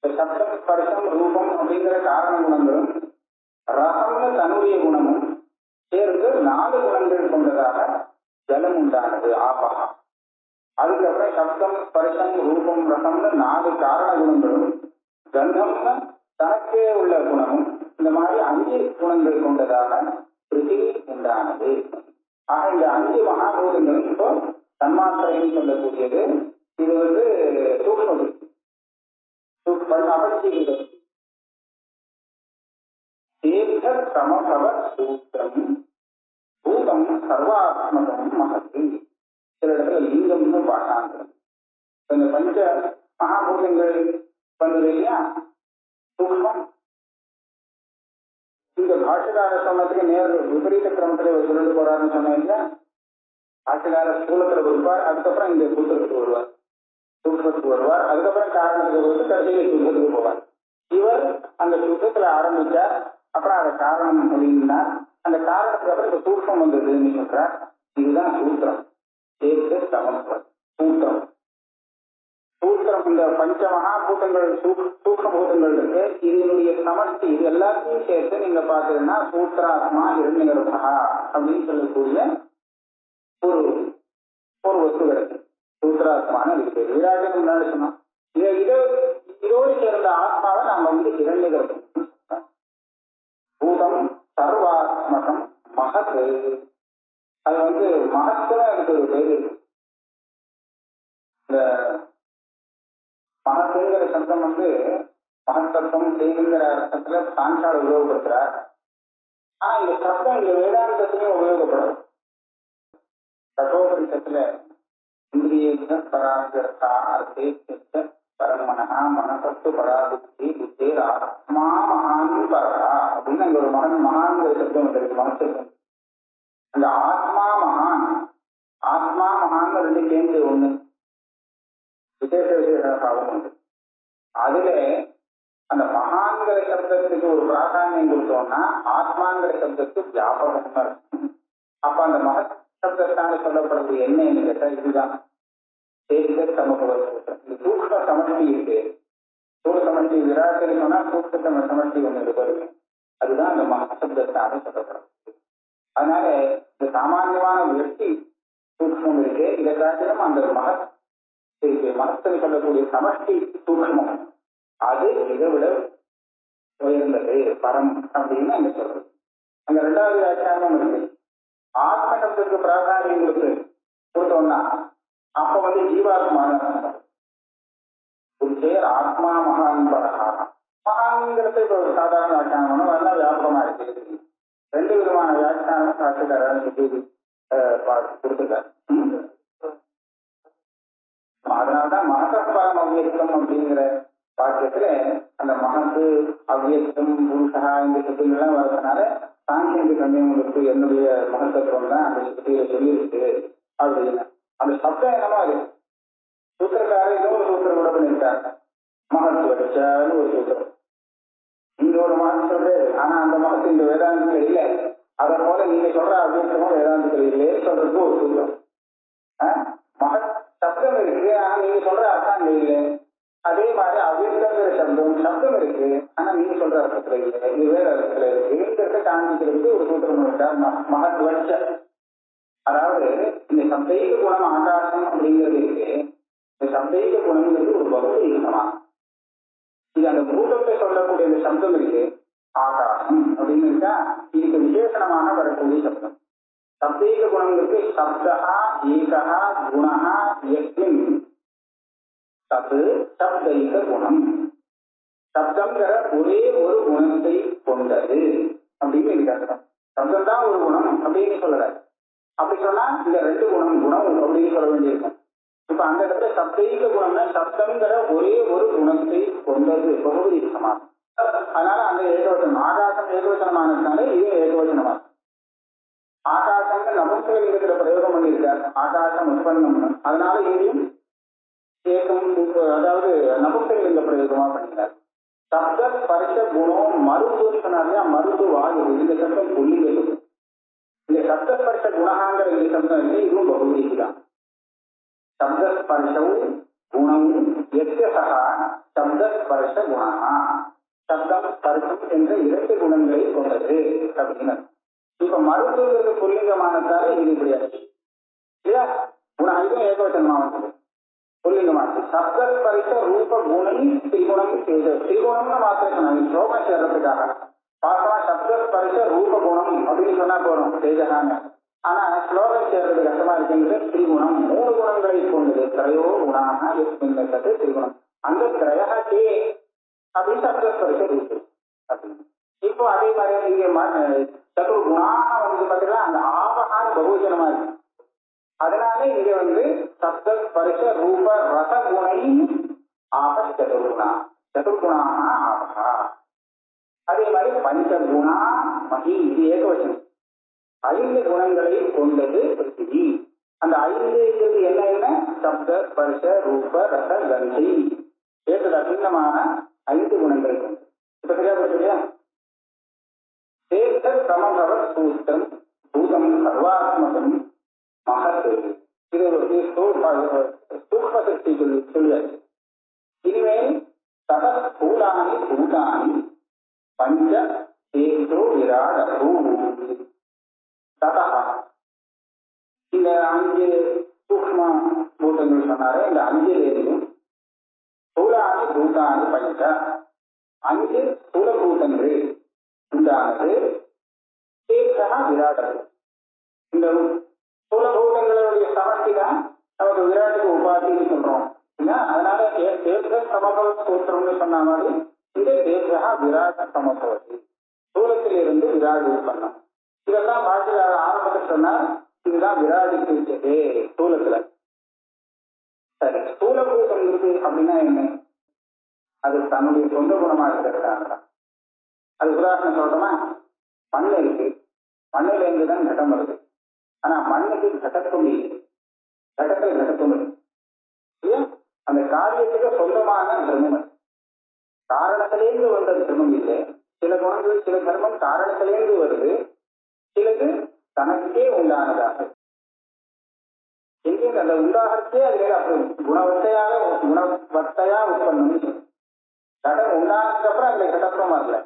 சப்தம் ஸ்பர்ஷம் ரூபம் அப்படிங்கிற காரண குணங்களும் ரசம்னு தன்னுடைய குணமும் சேர்ந்து 4 குணங்கள் கொண்டதாக ஜலம் உண்டானது, ஆபகா. அதுக்கப்புறம் சப்தம் ஸ்பர்ஷம் ரூபம் ரசம்னு 4 காரண குணங்களும் கந்தம்னு தனக்கே உள்ள குணமும், இந்த மாதிரி 5 குணங்கள் கொண்டதாக பிருத்திவி உண்டானது. ஆக இந்த 5 மகாபூதங்களும் இப்போ தன்மாத்திரைன்னு சொல்லக்கூடியது. இது வந்து சூக்ஷ்ம அபட்சிகள். தீர்த்த சமபவ சூத்திரம் பூதம் சர்வாத்மகம் மகத்து. சில இடத்துல லிங்கம்னு பாட்டாங்க. இந்த பஞ்ச மகாபூதங்கள் வந்தது இல்லையா சூக்ஷ்மம். இந்த பாஷகார சொன்னதுக்கு நேர் விபரீத கிரமத்துல சொல்லிட்டு போறாருன்னு சொன்னேன் இல்லையா. ஆட்சியாளர் ஸ்தூலத்துல கொடுப்பார், அதுக்கப்புறம் இந்த சூத்திரத்துக்கு வருவார், சூத்திரத்துக்கு வருவார், அதுக்கப்புறம் காரணத்துக்கு வந்து கடைசியில் சூத்திரத்துக்கு போவார். இவர் அந்த சூத்திரத்துல ஆரம்பிச்சார், அப்புறம் அதை காரணம் அப்படின்னா அந்த காரணத்துக்கு அப்புறம் இந்த சூத்திரம் வந்ததுன்னு சொல்றார். இதுதான் சூத்திரம். சூத்திரம் சூத்திரம் இந்த பஞ்ச மகாபூதங்கள் சூக்ஷ்மபூதங்கள் இருக்கு, இதனுடைய சமஷ்டி இது எல்லாத்தையும் சேர்த்து நீங்க பாத்தீங்கன்னா சூத்திராத்மா இரண்யகர்பா அப்படின்னு சொல்லக்கூடிய ஒரு ஒரு வஸ்து கிடைக்கு. சூத்திராத்மான இருக்கு. விராஜன் முன்னாடி சொன்னோம். இதோடு சேர்ந்த ஆத்மாவை நாம வந்து இரண்யகர்பம் பூதம் சர்வாத்மகம் மகத். அது வந்து மகத்துவ அதுக்கு ஒரு பேரு. இந்த மகத்துங்கிற சப்தம் வந்து மகத்தத்துவம் செய்கிற அர்த்தத்துல சாங்கால் உபயோகப்படுத்துறார். ஆனா இந்த சப்தம் இந்த வேதாந்தத்திலையும் உபயோகப்படும். கட்டோபரிஷத்துல இந்திரிய பராகர்த்தா அர்த்தே பரமனஹா மனசத்து பராபுத்தி புத்தே ஆத்மா மகான் பரா அப்படின்னு அங்க ஒரு மகான்கிற சப்தம் வந்திருக்கு. மனசத்து அந்த ஆத்மா மகான், ஆத்மா மகான் ரெண்டு சேர்ந்து ஒண்ணு விசேஷ விசேஷ பாவம் உண்டு. அதுல அந்த மகான்கிற சப்தத்துக்கு ஒரு பிராதானியம் கொடுத்தோம்னா ஆத்மாங்கிற சப்தத்துக்கு வியாபகமா இருக்கும். அப்ப அந்த மகத் சப்தத்தான சொல்லப்படுறது என்னன்னு கேட்டா இதுதான் இந்த சூக்ஷ்ம சமஷ்டி இருக்கு. சூழ் சமஷ்டி விராட்டை சொன்னா சூக்ஷ்ம சமஷ்டி ஒண்ணு இருக்கு, அதுதான் அந்த மகத் சப்தத்தான சொல்லப்படுறது. அதனால இந்த சாமான்யமான வெற்றி சூக்ஷ்மம் இருக்கு, இதை காட்டிலும் அந்த மகத் மனத்தில் சொல்லக்கூடிய சமஷ்டி சூக்ஷ்மம் அது இதை விட உயர்ந்தது பரம் அப்படின்னு அங்க சொல்றது. அங்க ரெண்டாவது வியாக்கியானம் இருக்கு. ஆத்ம சப்தத்துக்கு பிராதானியம் கொடுத்தோம்னா அப்ப வந்து ஜீவாத்மான ஆத்மா மகான் பரஹா. மகான்கிறது இப்ப ஒரு சாதாரண வியாக்கியானம் நல்லா வியாபகமா இருக்கு. ரெண்டு விதமான வியாக்கியானம் காட்டுக்காரன்னு சொல்லி கொடுத்துருக்காரு. அதனால்தான் மகதப்பரம் அவ்வியக்தம் அப்படிங்கிற வாக்கியத்துல அந்த மகத்து அவ்வியக்தம் புருஷா இந்த சக்திகள்லாம் வர்றதுனால சாங்கியந்து கண்ணியங்களுக்கு என்னுடைய மகத்தத்துவம் தான் அந்த சக்தியில சொல்லியிருக்கு அப்படின்னு. அந்த சப்தம் என்னமோ அது சூத்திரக்காரர் இன்னொரு சூத்திரம் கூட பண்ணியிருக்காங்க. மகத்துவன்னு ஒரு சூத்திரம், இங்க ஒரு மகன் சொல்றாரு. ஆனா அந்த மகத்து இந்த வேதாந்தத்துல இல்லை. அதை போல நீங்க சொல்ற அவ்வியக்தமும் வேதாந்தத்துல இல்லையே சொல்றதுக்கு ஒரு சூத்திரம். மகத் சப்தம் இருக்கு, ஆனா நீங்க சொல்ற அர்த்தம் இல்லை. அதே மாதிரி அவ்வியக்தங்கிற சப்தம் இருக்கு, ஆனா நீங்க சொல்ற அர்த்தத்துல இல்லை, இது வேற அர்த்தத்துல இருக்கு. காண்பிக்கிறதுக்கு ஒரு சூத்திரம் இருக்கார் மகத்வச்ச. அதாவது இந்த சப்தைக குணம் ஆகாசம் அப்படிங்கிறது இருக்கு. இந்த சப்தைக குணங்கிறது ஒரு பகுதிமா. இது அந்த பூதத்தை சொல்லக்கூடிய இந்த சப்தம் இருக்கு ஆகாசம் அப்படின்னு இருக்கா, இதுக்கு விசேஷணமான வரக்கூடிய சப்தம். சப்தைக குணங்களுக்கு சப்தா ஏகா குணா யஸ்மின் தத் சப்தைக குணம். சப்தங்கிற ஒரே ஒரு குணத்தை கொண்டது அப்படின்னு இருக்காங்க. சப்தம் தான் ஒரு குணம் அப்படின்னு சொல்லல. அப்படி சொன்னா இந்த ரெண்டு குணம் அப்படின்னு சொல்ல வேண்டியிருக்கும். இப்ப அந்த இடத்துல சப்தைக குணம்னா சப்தங்கிற ஒரே ஒரு குணத்தை கொண்டது பகுதி சமானம். அதனால அந்த ஏகவச்சனம் ஆகாசம் ஏகவச்சனமானதுனால இது ஏகவச்சனமாகும். ஆகாசங்க நபும்சகல் இருக்கிற பிரயோகம் பண்ணியிருக்காரு. ஆகாசம் உற்பத்தம், அதனால இங்கேயும் ஏகம் அதாவது நபும்சகல் இந்த பிரயோகமா பண்ணியிருக்காரு. சப்த ஸ்பர்ஷ குணம் மருத்துவ சொன்னாங்க. மருத்துவ வாயு இந்த சப்தம் புள்ளிகள். இந்த சப்த ஸ்பர்ஷ குணகாங்கிற இந்த சப்தம் இல்லை, இதுவும் பகுதி தான். சப்த ஸ்பர்ஷவும் குணமும் எத்தசா சப்த ஸ்பர்ஷ குணா. சப்தம் ஸ்பர்ஷம் என்ற இரண்டு குணங்களை கொண்டது அப்படின்னு. இப்ப மருத்துவ புல்லிங்கமானதால இது கிடையாது இல்லையா. குணம் இதுவும் ஏகவச்சனமானது புல்லிங்கமானது. சப்த ஸ்பர்ஷ ரூப குணம் திரிகுணம் திரிகுணம்னு மாத்திரம் சொன்னாங்க ஸ்லோகம் சேர்றதுக்காக. பார்த்தா சப்த ஸ்பர்ஷ ரூப குணம் அப்படின்னு சொன்னா போறோம் தேஜகாங்க. ஆனா ஸ்லோகம் சேர்றது கஷ்டமா இருக்குங்கிறது திரிகுணம் மூணு குணங்களை கொண்டது. திரையோ குணாக எஸ்மின்றது திரிகுணம். அந்த திரையா கே அப்படின்னு சப்த ஸ்பர்ஷ ரூபு அப்படின்னு. இப்போ அதே மாதிரி இங்க சத்துரு குணாக வந்து பார்த்தீங்கன்னா அந்த ஆபகான பகுஜனமா இருக்கு. அதனால இங்க வந்து சப்த ஸ்பர்ஷ ரூப ரச குணை ஆப சதுர்குணா சதுர்குணாக ஆபகா. அதே மாதிரி பஞ்சகுணா மகி இது ஏகவச்சனம். 5 குணங்களை கொண்டது பிருத்திவி. அந்த ஐந்துங்கிறது என்ன? சப்த ஸ்பர்ஷ ரூப ரச கந்தி ஏற்றது அபிண்ணமான 5 குணங்கள். இப்ப சரியா போயிட்டு தேர்த்த சமபவ சூத்திரம் பூதம் சர்வாத்மகம் மகத்து. இது சூக்ம சக்தி சொல்லியாச்சு. இனிமேல் தத ஸ்தூலானி பூதானி பஞ்ச தேஜோ விராடூ. ததா இந்த 5 சூக்ம பூதங்கள் சொன்னாரு. இந்த 5லேயும் ஸ்தூலானி பூதானி பஞ்ச 5 ஸ்தூல பூதங்கள் உண்டானது. தேஜா விராடூ. இந்த ஸ்தூல பூதங்களுடைய சமஷ்டி தான் நமக்கு விராட்டுக்கு உபாதின்னு சொல்றோம். அதனால தேர்த சமபவ சூத்திரம்னு சொன்ன மாதிரி இந்த தேஜா விராட் சமபவதி ஸ்தூலத்தில் இருந்து விராட் உற்பத்தம். இதெல்லாம் பாட்டில் ஆரம்பத்தில் சொன்னால் இதுதான் விராடிக்கு வச்சது ஸ்தூலத்துல. சரி, ஸ்தூல பூதம் இருக்கு அப்படின்னா என்ன? அது தன்னுடைய சொந்த குணமா இருக்கிறதுக்காக. அது உதாரணம் சொல்றோமா, மண் இருக்கு, மண்ணில இருந்துதான் கட்டம் வருது. ஆனா மண்ணுக்கு கடத்தும் இல்லை, கடத்தை கடத்தும் இல்லை. அந்த காரியத்துக்கு சொந்தமான தர்மம், காரணத்திலேருந்து வந்த தர்மம் இல்லை. சில குணங்கள் சில தர்மம் காரணத்திலேருந்து வருது, சிலது தனக்கே உண்டானதாக. எங்கே அந்த உண்டாகத்தே அதுல அப்படி குணவத்தையா உற்பத்தி. கடம் உண்டானதுக்கு அப்புறம் அந்த கடத்துவம் வரல.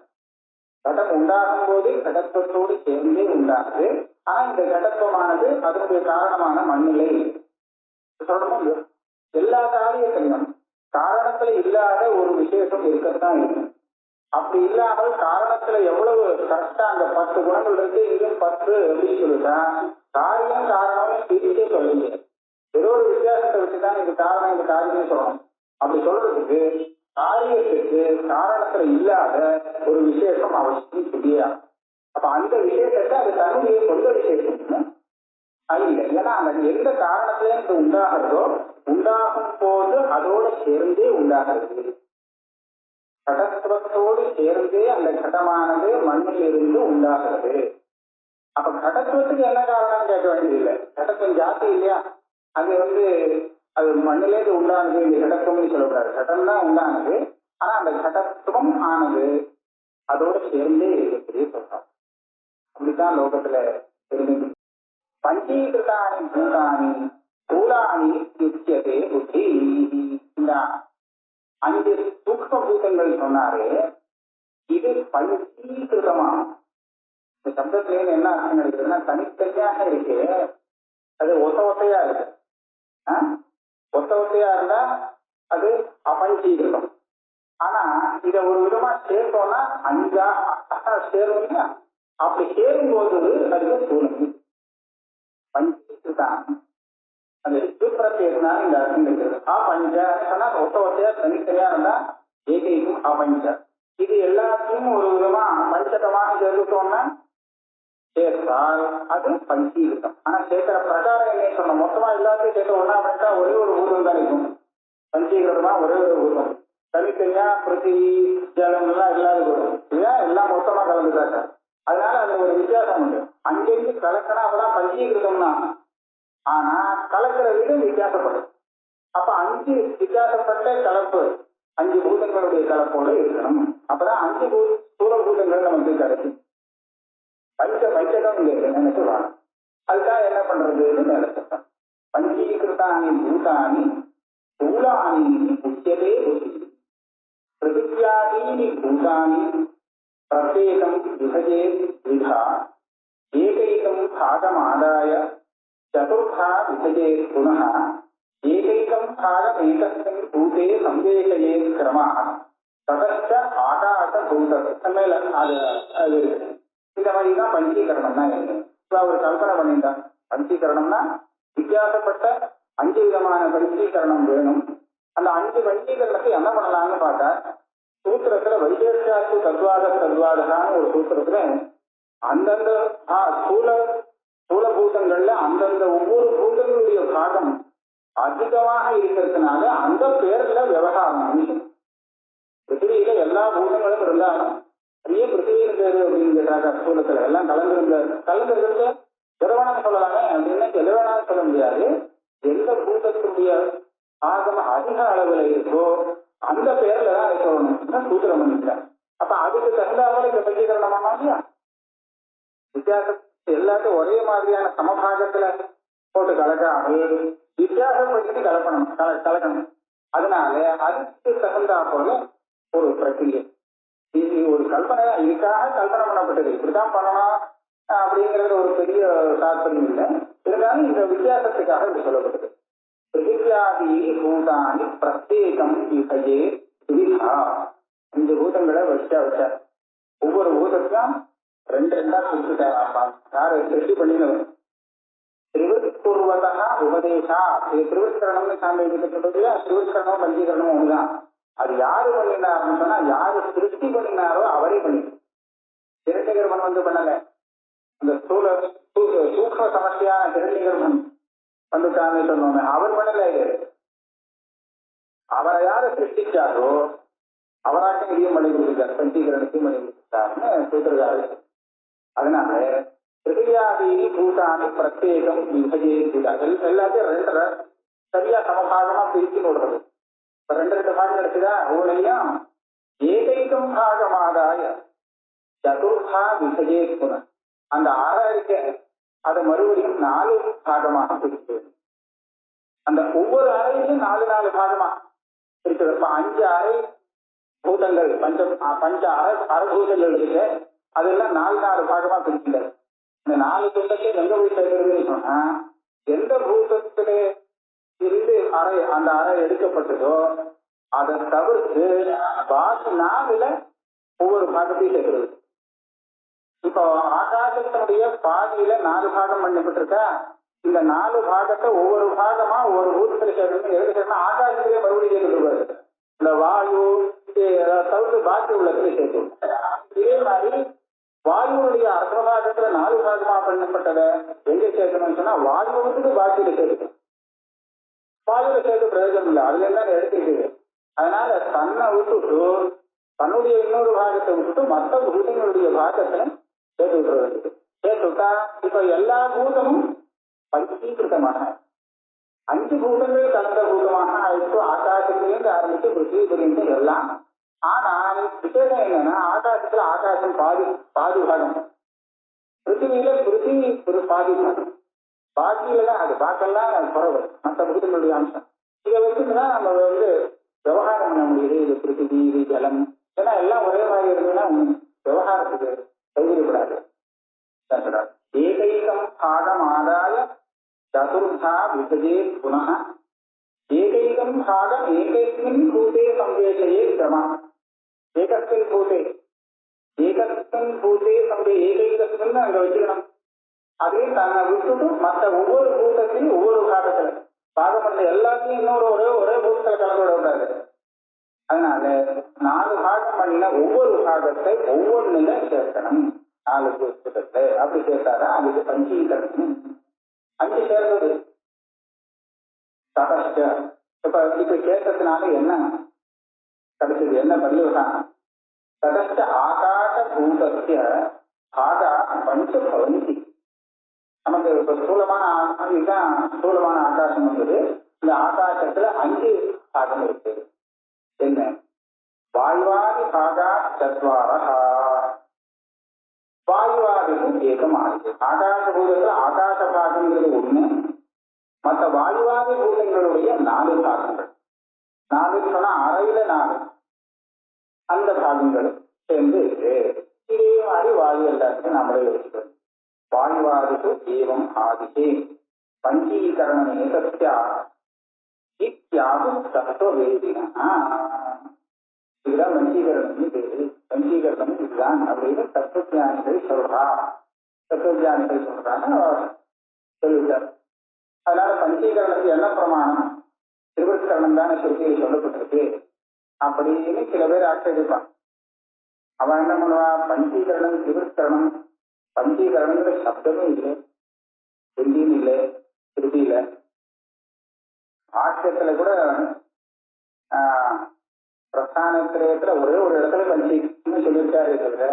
கடம் உண்டாகும் போது கடத்துவத்தோடு சேர்ந்தே உண்டாகுது. ஆனா இந்த கடத்துவமானது அதனுடைய காரணமான மண்ணிலே சொல்லணும். எல்லா காரியத்தையும் காரணத்துல இல்லாத ஒரு விசேஷம் இருக்கத்தான் இருக்கும். அப்படி இல்லாமல் காரணத்துல எவ்வளவு கரெக்டா அந்த 10 குணங்கள் இருக்கு, இங்கும் 10 அப்படின்னு சொல்லிட்டா காரியம் காரணம் பிரிச்சே சொல்ல முடியாது. ஏதோ ஒரு வித்தியாசத்தை வச்சுதான் இது காரணம் இந்த காரியமே சொல்லணும். அப்படி சொல்றதுக்கு காரியத்துக்கு காரணத்துல இல்லாத ஒரு விசேஷம் அவசியம் தெரியாது. அப்ப அந்த விசேஷத்தை அது தன்னுடைய சொந்த விசேஷம் இல்லை. ஏன்னா அந்த எந்த காரணத்திலே இது உண்டாகிறதோ உண்டாகும் போது அதோட சேர்ந்தே உண்டாகிறது. கடத்துவத்தோடு சேர்ந்தே அந்த கடமானது மண்ணில் இருந்து உண்டாகிறது. அப்ப கடத்துவத்துக்கு என்ன காரணம் கேட்க வேண்டியதில்லை. கடத்துவம் ஜாதி இல்லையா, அது அது மண்ணிலேருந்து உண்டானது. இந்த கடத்துவம்னு சொல்லக்கூடாது, கடம் தான் உண்டானது. ஆனா அந்த கடத்துவம் ஆனது அதோட சேர்ந்தே இருக்கக்கூடிய சொல்றோம். அப்படித்தான் லோகத்துல இருந்து பஞ்சீகிருதானி பூதானி ஸ்தூலானி யுக்தியதே புத்தி. இந்த 5 சூக்ம பூதங்கள் சொன்னாரு, இது பஞ்சீகிருதமா. இந்த சப்தத்திலேயே என்ன அர்த்தம் கிடைக்குதுன்னா தனித்தனியாக இருக்கு, அது ஒத்தையா இருக்கு. ஒத்தையா இருந்தா அது அபஞ்சீகிருதம். ஆனா இத ஒரு விதமா சேர்த்தோம்னா 5 சேரும் இல்லையா, அப்படி சேரும் போது அதுக்கு ஸ்தூலம் பஞ்சீகிருதான். அந்த பிரத்யேகனால இந்த அர்த்தம் இருக்கிறது. பஞ்ச சொன்னா ஒத்தையா தனித்தனியா இருந்தா ஏகைக்கும் அபஞ்ச. இது எல்லாத்தையும் ஒரு விதமா பஞ்சதமாக சேர்த்துட்டோம்னா சேர்த்தால் அது பஞ்சீகிருதம். ஆனா சேர்க்கிற பிரகாரம் என்ன சொன்ன, மொத்தமா எல்லாத்தையும் சேர்த்து ஒன்னா பண்ணிட்டா ஒரே ஒரு பூதம் தான் இருக்கும். பஞ்சீகிருதமா ஒரே ஒரு பூதம். தனித்தனியா பிருத்திவி ஜலம் எல்லாம் இல்லாத பூதம் இல்லையா, எல்லாம் மொத்தமா கலந்துட்டாங்க. அதனால அது ஒரு வித்தியாசம் உண்டு. 5 கலக்கணும், அப்பதான் பஞ்சீகிருதம்னா. ஆனா கலக்கிற விதம் வித்தியாசப்படும். அப்ப 5 வித்தியாசப்பட்ட கலப்பு 5 பூதங்களுடைய கலப்போடு இருக்கணும். அப்பதான் 5 ஸ்தூல பூதங்கள் நமக்கு கிடைக்கும். பஞ்சகம் இங்க என்னன்னு சொல்றாங்க. அதுக்காக என்ன பண்றதுன்னு மேல சொல்றாங்க. பஞ்சீகிருதானி பூதானி ஸ்தூலானி உச்சதே புத்தி. பிரகிருத்யாதீனி பூதானி பிரத்யேகம் விபஜே விதா ஏகைகம் பாகமாதாய சதுர்த்தா விபஜே புனः ஏகைகம் பாகமேகஸ்மின் பூதே சம்வேஷயே கிரமः ததச்ச ஆகாச பூதம் மேல அது இருக்கு. இந்த மாதிரிதான் பஞ்சீகரணம்னா என்ன. அவர் கல்பனை பண்ணிட்டார். பஞ்சீகரணம்னா வித்தியாசப்பட்ட 5 விதமான பஞ்சீகரணம் வேணும். அந்த 5 பஞ்சீகரணத்தை என்ன பண்ணலாம்னு பார்த்தா, சூத்திரத்துல வைசேஷாத்து தத்வாதகான்னு ஒரு சூத்திரத்துல அந்தந்த ஸ்தூல பூதங்கள்ல அந்தந்த ஒவ்வொரு பூதங்களுடைய பாகம் அதிகமாக இருக்கிறதுனால அந்த பேர்ல விவகாரம். பிருத்திவியில எல்லா பூதங்களும் இருந்தாலும் பெரிய பிருத்திவியின் பேரு அப்படின்னு கேட்டாங்க. ஸ்தூலத்துல எல்லாம் கலந்துருந்த எதை வேணாலும் சொல்லலாமே அப்படின்னா எதை வேணாலும் சொல்ல முடியாது. எந்த பூதத்தினுடைய ஆகம அதிக அளவுல இருக்கோ அந்த பேர்ல தான் அதை சொல்லணும் சூத்திரம் பண்ணிக்கிறார். அப்ப அதுக்கு தகுந்தாமல் இந்த பஞ்சீகரணமா இல்லையா? வித்தியாசம் எல்லாத்தையும் ஒரே மாதிரியான சமபாகத்துல போட்டு கலக்காமல் வித்தியாசப்படுத்தி கலக்கணும். அதனால அதுக்கு தகுந்தா போல ஒரு பிரக்கிரியை. இது ஒரு கல்பனை இதுக்காக கல்பனை பண்ணப்பட்டது, இப்படிதான் பண்ணணும் அப்படிங்கிறது ஒரு பெரிய தாற்பயம் இல்லை. இருந்தாலும் இந்த வித்தியாசத்துக்காக இது சொல்லப்பட்டது. பிருத்திவியாதி பூதானி பிரத்யேகம் விசையே விதிஹா. 5 பூதங்களை வச்சார். ஒவ்வொரு பூதத்தையும் 2 2 பிரிச்சுட்டார். யாரு சிருஷ்டி பண்ணினவர் திருவிற்பூர்வதா உபதேசா. இது திருவிற்கரணம்னு சாமி சொல்றது. திருவிற்கரணம் பஞ்சீகரணம் ஒண்ணுதான். அது யாரு பண்ணினாருன்னு சொன்னா யாரு சிருஷ்டி பண்ணினாரோ அவரே பண்ணி. இரண்டிகர்மன் வந்து பண்ணல. அந்த சூக்ம சமஸ்தியான இரண்டிகர்மன் வந்துட்டான்னு சொன்னோமே அவர் பண்ணல. அவரை யாரை சிருஷ்டிச்சாரோ அவராட்டும் இதையும் பண்ணி கொடுத்துருக்காரு, பஞ்சீகரணத்தையும் பண்ணி கொடுத்துட்டாருன்னு சொல்றாரு. அதனால பிருத்திவியாதி பூதானி பிரத்யேகம் விபஜே கூடாது. எல்லாத்தையும் 2 சரியா சமபாகமா பிரிச்சு விடுறது. இப்ப 2 பாகம் எடுத்துதா ஒவ்வொன்றையும் ஏகைக்கம் பாகமாதாய சதுர்த்தா விபஜே குண. அந்த 6 இருக்க அதை மறுபடியும் 4 பாகமாக பிரிச்சு அந்த ஒவ்வொரு அறையிலும் 4 பாகமா பிரிச்சது. 5 அறை பூதங்கள் பஞ்ச அறபூதங்கள் இருக்கு. அதெல்லாம் 4 பாகமா பிரிச்சுட்டாரு. இந்த 4 பூதத்தை எங்க போய் சேர்க்கிறதுன்னு சொன்னா எந்த பூதத்திலே இருந்து அந்த அறை எடுக்கப்பட்டதோ அதை தவிர்த்து பாக்கி 4ல ஒவ்வொரு பாகத்தையும் சேர்க்கிறது. இப்போ ஆகாசத்தினுடைய பாதியில 4 பாகம் பண்ணப்பட்டிருக்கா. இந்த 4 பாகத்தை ஒவ்வொரு பாகமா ஒவ்வொரு பூதத்துல சேர்க்கணும். எதுக்கு சேர்க்கணும்? ஆகாசத்திலே மறுபடியும் சேர்க்கிறது. இந்த வாயு தவிர்த்து பாக்கி உள்ளத்துல சேர்க்கணும். இதே மாதிரி வாயுடைய அர்த்தபாகத்துல 4 பாகமா பண்ணப்பட்டதை எங்க சேர்க்கணும்னு சொன்னா வாயுவுக்கு பாக்கியில சேர்க்கணும். வாயுல சேர்க்க பிரயோஜனம் இல்லை, அதுல இருந்தாலும் எடுத்துக்கிட்டு. அதனால தன்னை விட்டுட்டு தன்னுடைய இன்னொரு பாகத்தை விட்டுட்டு மற்ற பூதங்களுடைய பாகத்துல சேர்த்து விட்டுறது. சேர்த்து விட்டா இப்ப எல்லா பூதமும் பஞ்சீகிருத்தமாக 5 பூதங்கள் கலந்த பூதமாக ஆயிடுச்சு. ஆகாசத்திலிருந்து ஆரம்பிச்சு பிருத்திவிலிருந்து எல்லாம். ஆனால் விசேஷம் என்னன்னா ஆகாசத்துல ஆகாசம் பாதி பாகம், பிருத்திவியில பிருத்திவி பாதி பாகம், பாக்கியில தான் அது பாக்கெல்லாம் குறவு மற்ற பூதங்களுடைய அம்சம். இதை வச்சுதான் நம்ம விவகாரம் பண்ண முடியுது. இது பிருத்திவி, இது ஜலம், ஏன்னா எல்லாம் ஒரே மாதிரி இருந்ததுன்னா விவகாரத்துக்கு கைவிடப்படாது. ஏகைகம் பாகம் ஆதாய சதுர்த்தா விபஜே புனः ஏகைகம் பாகம் ஏகஸ்மின் பூதே சம்வேஷயே கிரம. ஏகஸ்மின் பூதே ஏகைகஸ்மின் அங்க வச்சுக்கணும். அதே தன்னை விட்டுட்டு மற்ற ஒவ்வொரு பூதத்தையும் ஒவ்வொரு பாகத்துல பாகம் பண்ண எல்லாத்தையும் இன்னொரு ஒரே பூதத்துல கலந்து விடக்கூடாது. அதனால 4 பாகம் பண்ணின ஒவ்வொரு பாகத்தை ஒவ்வொன்றுல சேர்க்கணும். 4 பூதத்தை அப்படி சேர்த்தாதான் அதுக்கு பஞ்சீகரணம். 5 சேர்ந்தது தபஸ்ட. இப்ப சேர்த்ததுனால என்ன கிடைச்சது? என்ன பரிவகாரம்? ததஸ்ட ஆகாச பூதத்திய பாகா பஞ்ச பவந்தி. நமக்கு இப்ப ஸ்தூலமான ஆகாசம் வந்தது. இந்த ஆகாசத்துல 5 பாகம் இருக்கு. என்ன? வாயுவாதி பாகா சத்வாரஹா. வாயுவாதிக்கும் ஏகம் ஆகுது. ஆகாச பூதத்துல ஆகாச பாகங்கிறது 1, மற்ற வாயுவாதி பூதங்களுடைய 4 பாகங்கள். 4 சொன்னா அறையில 4 அந்த பாகங்களும் சேர்ந்து இருக்கு. இதே மாதிரி வாயு எல்லாத்தையும் நம்மளே வச்சுக்கிறோம். வாயுவாதிக்கு ஏவம் ஆதிகே பஞ்சீகரணமே சத்யா இத்யாகு தத்துவவேதினா. இதுதான் பஞ்சீகரணம் பேரு. பஞ்சீகரணம் இதுதான் அப்படின்னு தத்துவஞானிகள் சொல்றாங்க சொல்லிட்டார். அதனால பஞ்சீகரணத்துக்கு என்ன பிரமாணம்? திருவிற்கரணம் தானே சுருக்கியை சொல்லப்பட்டிருக்கு அப்படின்னு சில பேர் ஆட்சேபிப்பான். அவன் என்ன பண்ணுவா? பஞ்சீகரணம் திருவிற்கரணம், பஞ்சீகரணங்கிற சப்தமே இல்லை, ஹிந்தியும் இல்லை, திருப்பியில ஆட்சியத்துல கூட பிரஸ்தானத்திரயத்துல ஒரே ஒரு இடத்துல பஞ்சீகரணம் சொல்லியிருக்காரு தவிர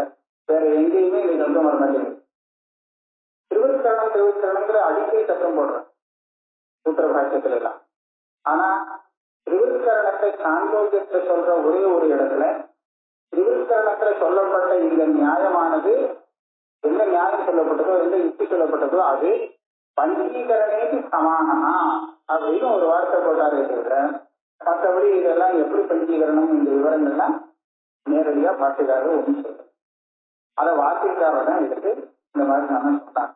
வேற எங்கேயுமே இது சொல்ல வர மாட்டேங்குது. திருவிற்கரணத்துல திருவிற்கரணங்கிற அடிக்கடி சத்தம் போடுறேன் சூத்திர பாஷ்யத்துல எல்லாம். ஆனா திருவிற்கரணத்தை சாந்தோக்கியத்தை சொல்ற ஒரே ஒரு இடத்துல திருவிற்கரணத்துல சொல்லப்பட்ட இந்த நியாயமானது எந்த நியாயம் சொல்லப்பட்டதோ எந்த யுக்தி சொல்லப்பட்டதோ அது பஞ்சீகரணேக்கு சமானமா அப்படின்னு ஒரு வார்த்தை போட்டாரே தவிர மற்றபடி இதெல்லாம் எப்படி பஞ்சீகரணம் இந்த விவரங்கள்லாம் நேரடியா பாட்டுக்காரர் ஒன்று சொல்ற அதை வார்த்தைக்காரர் தான் இதுக்கு இந்த மாதிரி நம்ம சொன்னாங்க.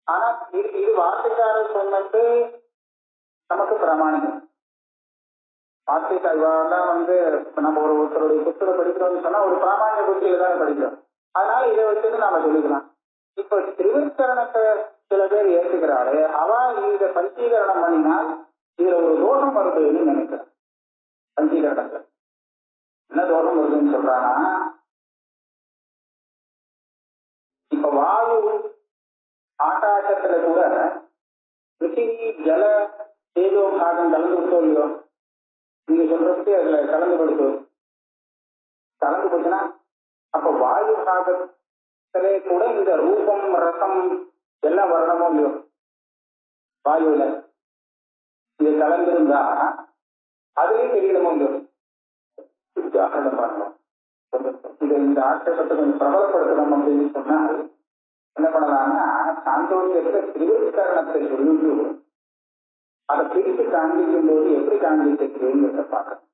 ஆனா இது வார்த்தைக்காரர் சொன்னது நமக்கு பிரமாணிகம். வார்த்தைக்காரெல்லாம் நம்ம ஒருத்தருடைய புத்தரை படிக்கிறோம்னு சொன்னா ஒரு பிராமணிய புத்தியில தான் படிக்கிறோம். அதனால இதை வச்சுட்டு நாம சொல்லிக்கலாம். இப்ப திருவிற்கரணத்தை சில பேர் ஏற்றுக்கிறாரு. அவ இத பஞ்சீகரணம் பண்ணினால் இதுல ஒரு தோஷம் வருதுன்னு நினைக்கிறேன். பஞ்சீகரணத்துல என்ன தோஷம் வருதுன்னு சொல்றானா, இப்ப வாயு ஆகாசத்துல கூட பிருத்திவி ஜல ஏதோ பாகம் கலந்து கொடுத்தோம். நீங்க சொல்றதுக்கு அதுல கலந்து கொடுத்தோம். கலந்து போச்சுன்னா அப்ப வாயு பாகத்திலே கூட இந்த ரூபம் ரசம் எல்லாம் வரணுமோ இல்லையோ வாயுல இது கலந்திருந்தா அதுலயும் தெரியணுமோ இல்லையோ. உதாரணம் பண்ணணும். இதை இந்த ஆட்சேபத்தை கொஞ்சம் பிரபலப்படுத்தணும் அப்படின்னு சொன்னால் என்ன பண்ணலாம்னா சாந்தோக்கியத்துல திருவிற்கரணத்தை சொல்லிட்டு அதை பிரித்து காண்பிக்கும் போது எப்படி காண்பிக்கிறதுங்கிறத பார்க்கணும்.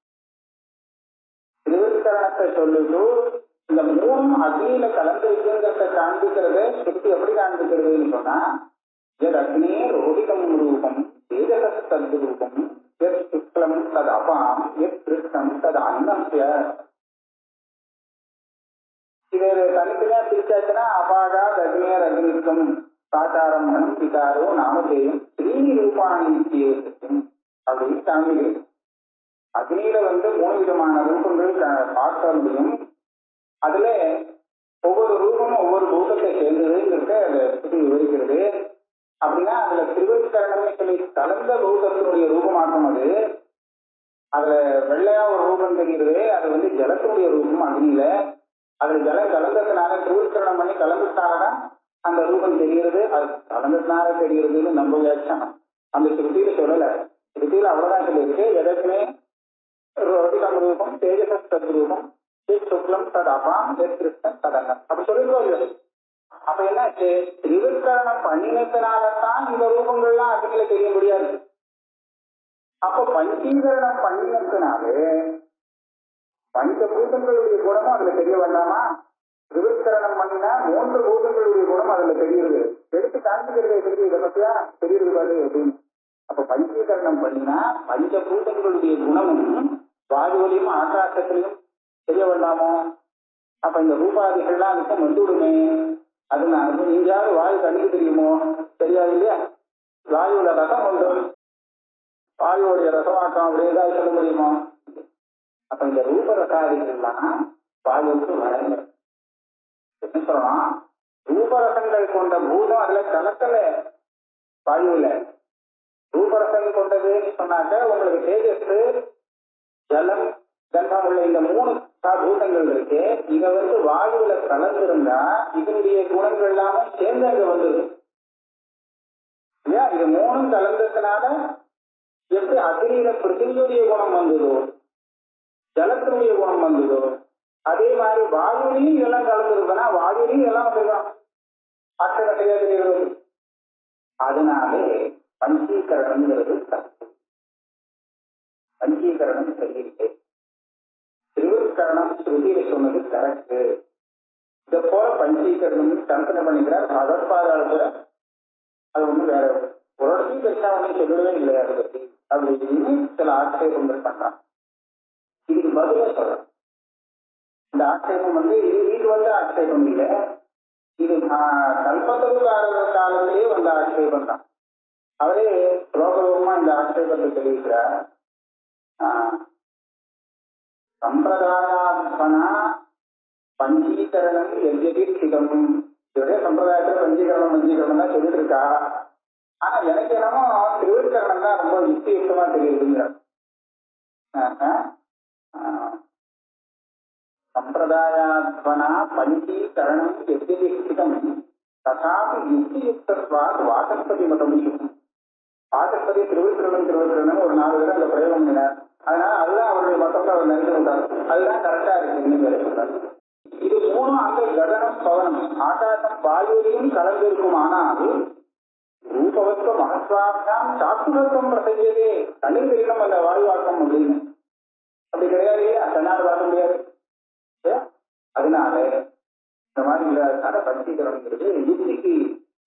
திருவிற்கரணத்தை சொல்லிட்டு இந்த மூணும் அக்னியில கலந்து இருக்குங்கிறத காண்பிக்கிறத சுத்தி எப்படி காண்பிக்கிறதுன்னு சொன்னா எது அக்னி ரோகிதம் ரூபம் தேஜஸ் தத் ரூபம் எத் சுக்லம் தது அபாம் எத் கிருஷ்ணம் தது அன்னம்ய. இது தனித்தனியா பிரிச்சாச்சுன்னா அபாகா அக்னியர் அக்னிக்கும் சாச்சாரம் மனம் விகாரோ நாமதேயம் ஸ்ரீனி ரூபாணி அப்படின்னு காண்பிக்கிறது. அக்னியில 3 விதமான ரூபங்கள் பார்க்க முடியும். அதுல ஒவ்வொரு ரூபமும் ஒவ்வொரு பூதத்தை சேர்ந்ததுங்கிறத அதை சுற்றி விவரிக்கிறது. அப்படின்னா அதுல திருவிற்கரணமே சொல்லி கலந்த பூதத்தினுடைய ரூபமாக்கும். அதுல வெள்ளையா ஒரு ரூபம் தெரிகிறது. அது ஜலத்தினுடைய ரூபம் அக்னியில. அதுல ஜலம் கலந்ததுனால திருவிற்கரணம் பண்ணி கலந்துட்டாலதான் அந்த ரூபம் தெரிகிறது. அது கலந்ததுனால தெரிகிறதுன்னு நம்ம வியாக்கியானம் அந்த திருப்தியில சொல்லல. திருப்தியில அவ்வளவுதான் சொல்லியிருக்கு. எதற்குமே ரோகிதம் ரூபம் தேஜஸ் தத் ரூபம் சுக்லம் தத் அபாம் எத் கிருஷ்ணன் ததன்னம் அப்படி சொல்லிருக்கோம். அப்ப என்னாச்சு, திருவிற்கரணம் பண்ணினத்தினால்தான் இந்த ரூபங்கள்லாம் அக்னியில தெரிய முடியாது. அப்போ பஞ்சீகரணம் பண்ணினத்தினாலே பஞ்சபூதங்களுடைய குணமும் அதுல தெரிய வேண்டாமா? திருவிற்கரணம் பண்ணினா 3 பூதங்களுடைய குணம் அதுல தெரியுது. எடுத்து காண்பிக்கிறதே தெரியுது. இதை பத்தியா தெரியுது பாரு அப்படின்னு. அப்ப பஞ்சீகரணம் பண்ணினா பஞ்சபூதங்களுடைய குணமும் வாயுவிலையும் ஆகாசத்திலையும் தெரிய வேண்டாமோ? அப்ப இந்த ரூபாதிகள்லாம் அதுக்கு வந்துவிடுமே. அதனால நீங்காவது வாயு கண்ணுக்கு தெரியுமோ? தெரியாது இல்லையா? வாயுல ரசம் உண்டு, வாயுடைய ரசமாக்கம் அப்படி ஏதாவது சொல்ல முடியுமோ? அப்ப இந்த ரூபரசாதிகள்லாம் வாயுவுக்கு வரங்க. என்ன சொல்லலாம், ரூபரசங்கள் கொண்ட பூதம் அதுல கலக்கல. வாயுல ரூபரசம் கொண்டதுன்னு சொன்னாக்க உங்களுக்கு தேஜஸ் ஜலம் கந்தம் உள்ள இந்த 3 பூதங்கள் இருக்கு. இத வாயுல கலந்திருந்தா இதனுடைய குணங்கள் எல்லாமே சேர்ந்து அங்க வந்தது இல்லையா? இது 3 கலந்ததுனால எப்படி அக்னியில பிருத்திவியுடைய குணம் வந்ததோ ஜலத்தினுடைய குணம் வந்ததோ அதே மாதிரி வாயுலையும் இதெல்லாம் கலந்துருக்குன்னா வாயுலையும் இதெல்லாம் வந்துருக்கான் ஆட்சகட்டையா தெரிகிறது. அதனாலே பஞ்சீகரணம்ங்கிறது தப்பு. பஞ்சீகரணம் சரியில்லை. திருவிற்கரணம் ஸ்ருதியில சொன்னது கரெக்ட். இதை போல பஞ்சீகரணம் கற்பனை பண்ணிக்கிறார் பகவத்பாதாளத்துல. அது ஒண்ணும் வேற ஒரு இடத்தையும் பெருசா ஒன்றும் சொல்லவே இல்லை அதை பத்தி அப்படின்னு சில ஆட்சேபங்கள் பண்றான். இதுக்கு பதில சொல்றேன். இந்த ஆட்சேபம் இது ஆட்சேபம் இல்லை. இது கல்பத்தரு காலத்திலேயே வந்த ஆட்சேபம் தான். அவரே லோகலோகமா இந்த ஆட்சேபத்தை தெரிவிக்கிறார். சம்பிரதாயாத்மனா பஞ்சீகரணம் எதிர்த்திகம். இவரே சம்பிரதாயத்துல பஞ்சீகரணம் தான் சொல்லிட்டு இருக்கா. ஆனா எனக்கு என்னமோ திருவிற்கரணம் தான் ரொம்ப யுக்தியுக்தமா தெரியுதுங்கிறார். சம்பிரதாயாத்மனா பஞ்சீகரணம் எதிர்த்திகம் ததாபி யுக்தியுக்தத்வாத் வாசஸ்பதி மதம். வாசஸ்பதி திருவிக்கிரமன் ஒரு 4 பேர் அந்த பிரயோகம் பண்ணினார். அதனால அதுதான் அவருடைய மதத்தை அவர் நினைச்சு விட்டார். அதுதான் கரெக்டா இருக்கு சொல்றாரு. இது 3 அந்த ககனம் பவனம் ஆகாசம் வாயுவையும் கலந்திருக்குமானால் ரூபவத்வ மகத்வாபியாம் சாத்துரத்துவம் பிரசையதே. தண்ணீர் தெரியணும் அந்த வாயுவாக்கம் அப்படின்னு. அப்படி கிடையாது, தன்னாடு பார்க்க முடியாது. அதனால இந்த மாதிரி இல்லாதனால பஞ்சீகரம்ங்கிறது யுக்திக்கு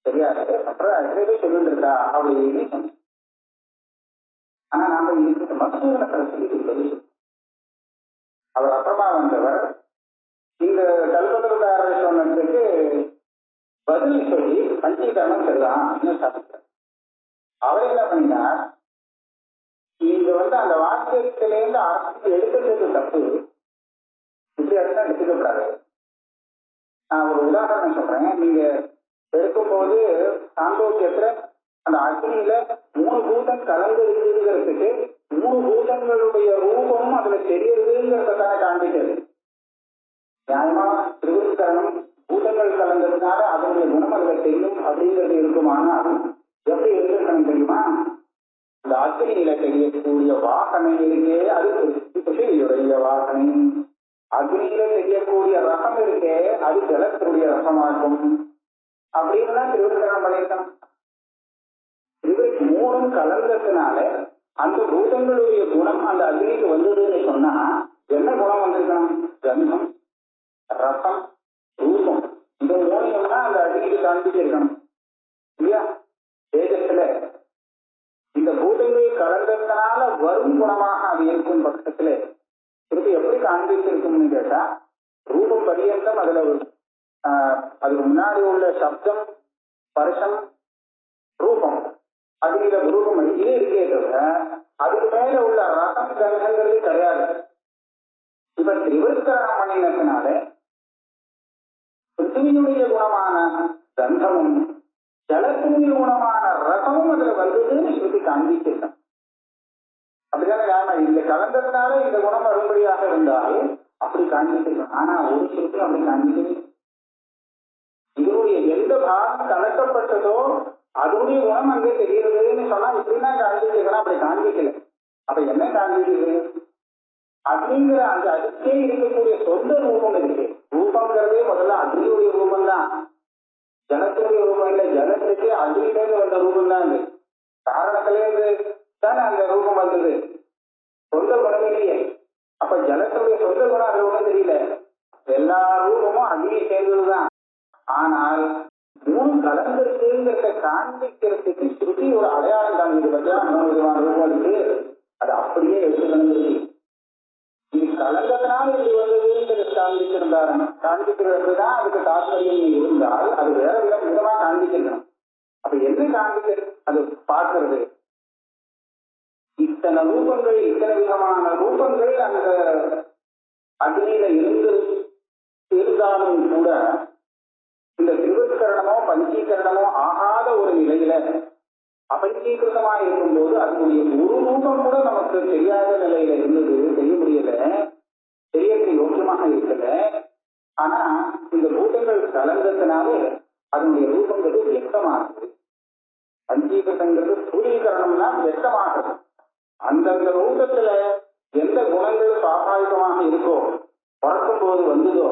தெரியாது. அப்புறம் நிறைய சொல்லிட்டு இருக்கா அப்படின்னு சொன்னோம். ஆனா நாம இதுக்கு மசூதன கடைசி பதில் அவர் அப்புறமா வந்தவர் இந்த கல்பதற்கார சொன்னதுக்கு பதில் சொல்லி பஞ்சீகரணம் சரிதான் சாப்பிட்டார். அவர் என்ன பண்ணினார், நீங்க அந்த வாக்கியத்திலேருந்து அரசுக்கு எடுக்கிறது தப்பு, இப்படி அதுதான் எடுத்துக்கப்படாது. நான் ஒரு உதாரணம் சொல்றேன். நீங்க எடுக்கும்போது சாந்தோக்கியத்துல அந்த அக்னியில 3 பூதம் கலந்து இருக்குங்கிறதுக்கு 3 பூதங்களுடைய ரூபமும் அதுல தெரியுதுங்கிறதான காண்பிக்கிறது. நியாயமா திருவிக்கரணம் பூதங்கள் கலந்ததுனால அதனுடைய குணம் அதுல தெரியும் அப்படிங்கிறது இருக்குமானால் எப்படி இருந்திருக்கணும் தெரியுமா? இந்த அக்னியில தெரியக்கூடிய வாசனை இருக்கே அது பிருத்திவியுடைய வாசனை. அக்னியில தெரியக்கூடிய ரசம் இருக்கே அது ஜலத்தினுடைய ரசமாகும் அப்படின்னு தான் திருவிக்கரணம் பண்ணியிருக்கான். இவருக்கு 3 கலந்ததுனால அந்த பூதங்களுடைய குணம் அந்த அக்னிக்கு வந்ததுன்னு சொன்னா என்ன குணம் வந்திருக்கணும்? கந்தம், ரசம், ரூபம். இந்த 3 தான் அந்த அக்னிக்கு காண்பிச்சிருக்கணும் இல்லையா? தேஜத்துல இந்த பூதங்கள் கலந்ததுனால வரும் குணமாக அது இருக்கும் பட்சத்துல திருப்பி எப்படி காண்பிச்சிருக்கும்னு கேட்டா ரூபம் பரியந்தம் அதுல அதுக்கு முன்னாடி உள்ள சப்தம், ஸ்பர்ஷம், ரூபம், அதுல ரூபம் இதே இருக்கே தவிர அதுக்கு மேல உள்ள ரசம் கந்தங்கிறது கிடையாது. இப்ப திரிவிற்கரணம் பண்ணினதுனால பிருத்திவியுடைய குணமான கந்தமும் ஜலத்தினுடைய குணமான ரசமும் அதுல வந்ததுன்னு சொல்லி காண்பிச்சிருக்கேன். அப்படிதானே காரணம். இந்த கலந்ததுனால இந்த குணம் வரும்படியாக இருந்தால் அப்படி காண்பிச்சிருக்கேன். ஆனா ஒரு சொல்லிட்டு அப்படி காண்பிக்கவே இதனுடைய எந்த பாகம் கலக்கப்பட்டதோ அதனுடைய குணம் அங்கே தெரிகிறதுன்னு சொன்னா இப்படிதான் காண்பிச்சிருக்கணும். அப்படி காண்பிக்கல. அப்ப என்ன காண்பிக்கிறது அப்படிங்கிற அந்த அதுக்கே இருக்கக்கூடிய சொந்த ரூபம் இருக்கு. ரூபங்கிறதே முதல்ல அக்னியுடைய ரூபம் தான், ஜலத்தினுடைய ரூபம் இல்லை. ஜலத்துக்கு அக்னியிலேருந்து வந்த ரூபம் தான் அது. காரணத்திலேருந்து தானே அந்த ரூபம் வந்தது, சொந்த குணம் இல்லையே. அப்ப ஜலத்தினுடைய சொந்த குணம் அது ஒன்றும் தெரியல. எல்லா ரூபமும் அக்னியை சேர்ந்ததுதான். ஆனால் 3 கலந்திருக்குங்கிறத காண்பிக்கிறதுக்கு ஸ்ருதி ஒரு அடையாளம் காண்பிது. பத்தியா 3 விதமான ரூபம் இருக்கு. அது அப்படியே எடுத்து இது கலந்ததுனால இது வந்ததுங்கிறது காண்பிக்கிறதுதான் அதுக்கு தாத்பரியம் இருந்தால் அது வேற விதமா காண்பிக்கணும். அப்ப என்ன காண்பிக்கிறது அது பார்க்கறது. இத்தனை ரூபங்கள், இத்தனை விதமான ரூபங்கள் அந்த அக்னியில இருந்தாலும் கூட இந்த திருவிற்கரணமோ பஞ்சீகரணமோ ஆகாத ஒரு நிலையில அபஞ்சீகிருதமா இருக்கும்போது அதனுடைய ஒரு ரூபம் கூட நமக்கு தெரியாத நிலையில இருந்தது, தெரிய முடியல, தெரியறது யோக்கியமாக இருக்கல. ஆனா இந்த பூதங்கள் கலந்ததுனால அதனுடைய ரூபங்கிறது வியக்தமாகுது. பஞ்சீகிருதங்கிறது சூரியகரணம்னா வியக்தமாகுது. அந்தந்த ரூபத்துல எந்த குணங்கள் சுவாபாவிகமாக இருக்கோ, பிறக்கும் போது வந்ததோ,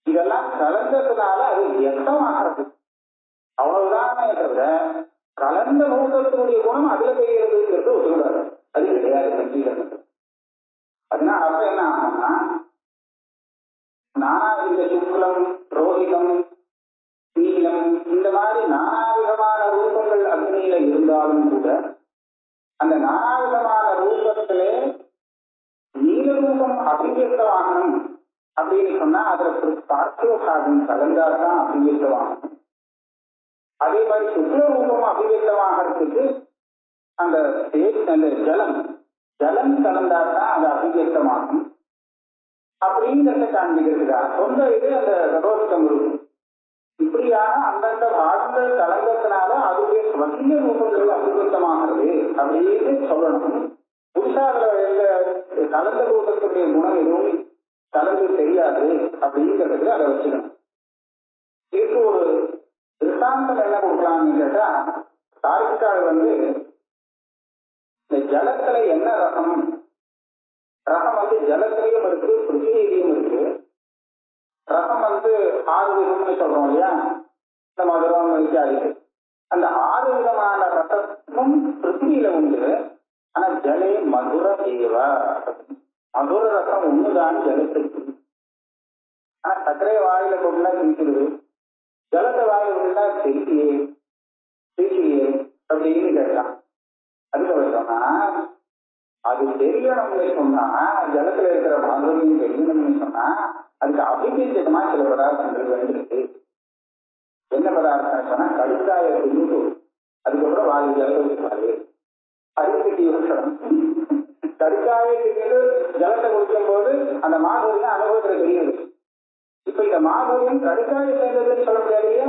இதெல்லாம் கலந்ததுனால அது வியக்தமாகிறது. அவ்வளவுதானே தவிர கலந்த ரூபத்தினுடைய குணம் அதுல தெரிகிறதுங்கிறது ஒத்துக்கூடாது. அது கிடையாது பஞ்சீகரணம். அதனால அப்ப என்ன ஆகும்னா நானா இந்த சுக்லம், ரோஹிதம், நீலம் இந்த மாதிரி நானாவிதமான ரூபங்கள் அக்னியில இருந்தாலும் கூட அந்த நானாவிதமான ரூபத்திலே நீல ரூபம் அபிவியக்தமாகணும் அப்படின்னு சொன்னா அதுல பார்த்திவபாகம் கலந்தாதான் அபிவியக்தமாகணும். அதே மாதிரி சுக்ல ரூபம் அபிவியக்தமாகிறதுக்கு அந்த ஜலம் கலந்தாதான் அது அபிவியக்தமாகும் அப்படிங்கிறத காண்பிக்கிறதுக்கா சொந்த இது அந்த ரதோஷம் இருக்கும். இப்படியான அந்தந்த பாகங்கள் கலந்ததுனால அதுவே ஸ்வகீய ரூபங்கள் அபிவியக்தமாகிறது அப்படின்னு சொல்லணும். புதுசா அதுல கலந்த ரூபத்துடைய குணம் எதுவும் கலந்து தெரியாது அப்படிங்கிறதுக்கு அதை வச்சுக்கணும். இதுக்கு ஒரு திருஷ்டாந்தம் என்ன கொடுக்கலாம்னு கேட்டா, தார்க்கிகால் இந்த ஜலத்துல என்ன ரகம், ரகம் ஜலத்திலையும் இருக்கு, பிருத்திவியிலையும் இருக்கு. ரகம் 6 விதம்னு சொல்றோம் இல்லையா, இந்த மதுரம் இத்தியாதி. அந்த 6 விதமான ரசமும் பிருத்திவியில உண்டு. ஆனா ஜலே மதுர ஏவ, மதுர ரசம் ஒண்ணுதான் ஜலத்துக்கு. ஆனா சர்க்கரை வாயில கொண்டா திரிக்கிறது, ஜலத்தை வாயில கொண்டா திரிக்கியே அப்படின்னு கேட்கலாம். அதுக்கு சொன்னா அது தெரியணும்னு சொன்னா, ஜலத்துல இருக்கிற மதுரையும் தெரியணும்னு சொன்னா அதுக்கு அபிநேசமா சில பதார்த்தங்கள் வேண்டியிருக்கு. என்ன பதார்த்தம் சொன்னா, கடுக்காய தின்னு அதுக்கப்புறம் வாயு ஜலத்தை அரிசிக்கு யோசனம். கடுக்காய தின்னு ஜலத்தை குடிக்கும் போது அந்த மாதுரியம் அனுபவத்துல தெரியுது. இப்ப இந்த மாதுரியம் கடுக்காய சேர்ந்ததுன்னு சொல்ல முடியாது இல்லையா?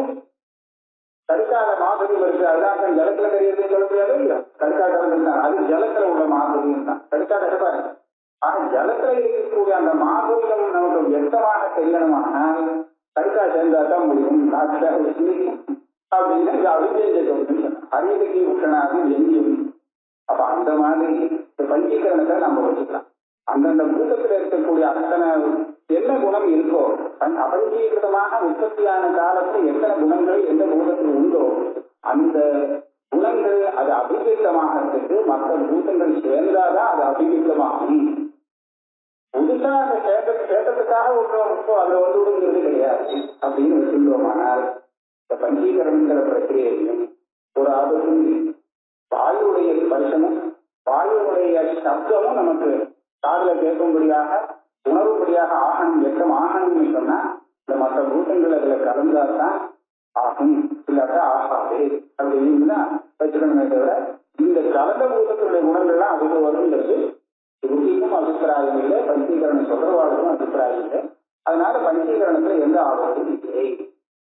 கடுக்கால மாதுரியம் இருக்கு, அதுதான் ஜலத்துல தெரியுதுன்னு சொல்ல முடியாது இல்லையா? கடுக்காட்டம் அது ஜலத்துல உள்ள மாதுரியம் தான். கடுக்காட்ட பாரு. ஆனா ஜலத்துல இருக்கக்கூடிய அந்த மாதுரியம் நமக்கு வியக்தமாக தெரியணுமானால் கடுக்கா சேர்ந்தாதான் முடியும். அப்படின்னு அரியதுக்கு உஷனாக எஞ்சியும். அப்ப அந்த மாதிரி பஞ்சீகரணத்தை நம்ம வச்சுக்கலாம். அந்தந்த பூதத்துல இருக்கக்கூடிய அத்தனை என்ன குணம் இருக்கோ, அபஞ்சீகிருதமாக உற்பத்தியான காலத்தில் எத்தனை குணங்கள் எந்த பூதத்தில் உண்டோ அந்த குணங்கள் அது அபிவிருத்தமாகிறதுக்கு மற்ற பூதங்கள் சேர்ந்தாதான் அது அபிவிருத்தமாகும். புதுசா அந்த சேட்டத்துக்காக அதுல விடுங்கிறது கிடையாது அப்படின்னு வச்சுள்ளோமானால் இந்த பஞ்சீகரணுங்கிற பிரக்கிரியையும் ஒரு ஆபத்தும் வாயுடைய ஸ்பர்சமும் வாயுடைய சப்தமும் நமக்கு காதுல கேட்கும்படியாக உணரும்படியாக ஆகணும், வெக்கம் ஆகணும்னு சொன்னா இந்த மற்ற பூதங்கள் அதுல கலந்தாதான் ஆகும், இல்லாட்டா ஆகாது அப்படின்னு தான் வச்சுக்கணுமே தவிர இந்த கலந்த பூதத்தினுடைய குணங்கள்லாம் அதுக்கு வருங்கிறது ருதிக்கும் அபிப்பிராயம் இல்லை, பஞ்சீகரணம் சொல்றவாளுக்கும் அபிப்பிராயம் இல்லை. அதனால பஞ்சீகரணத்துல எந்த ஆபத்தும் இல்லை.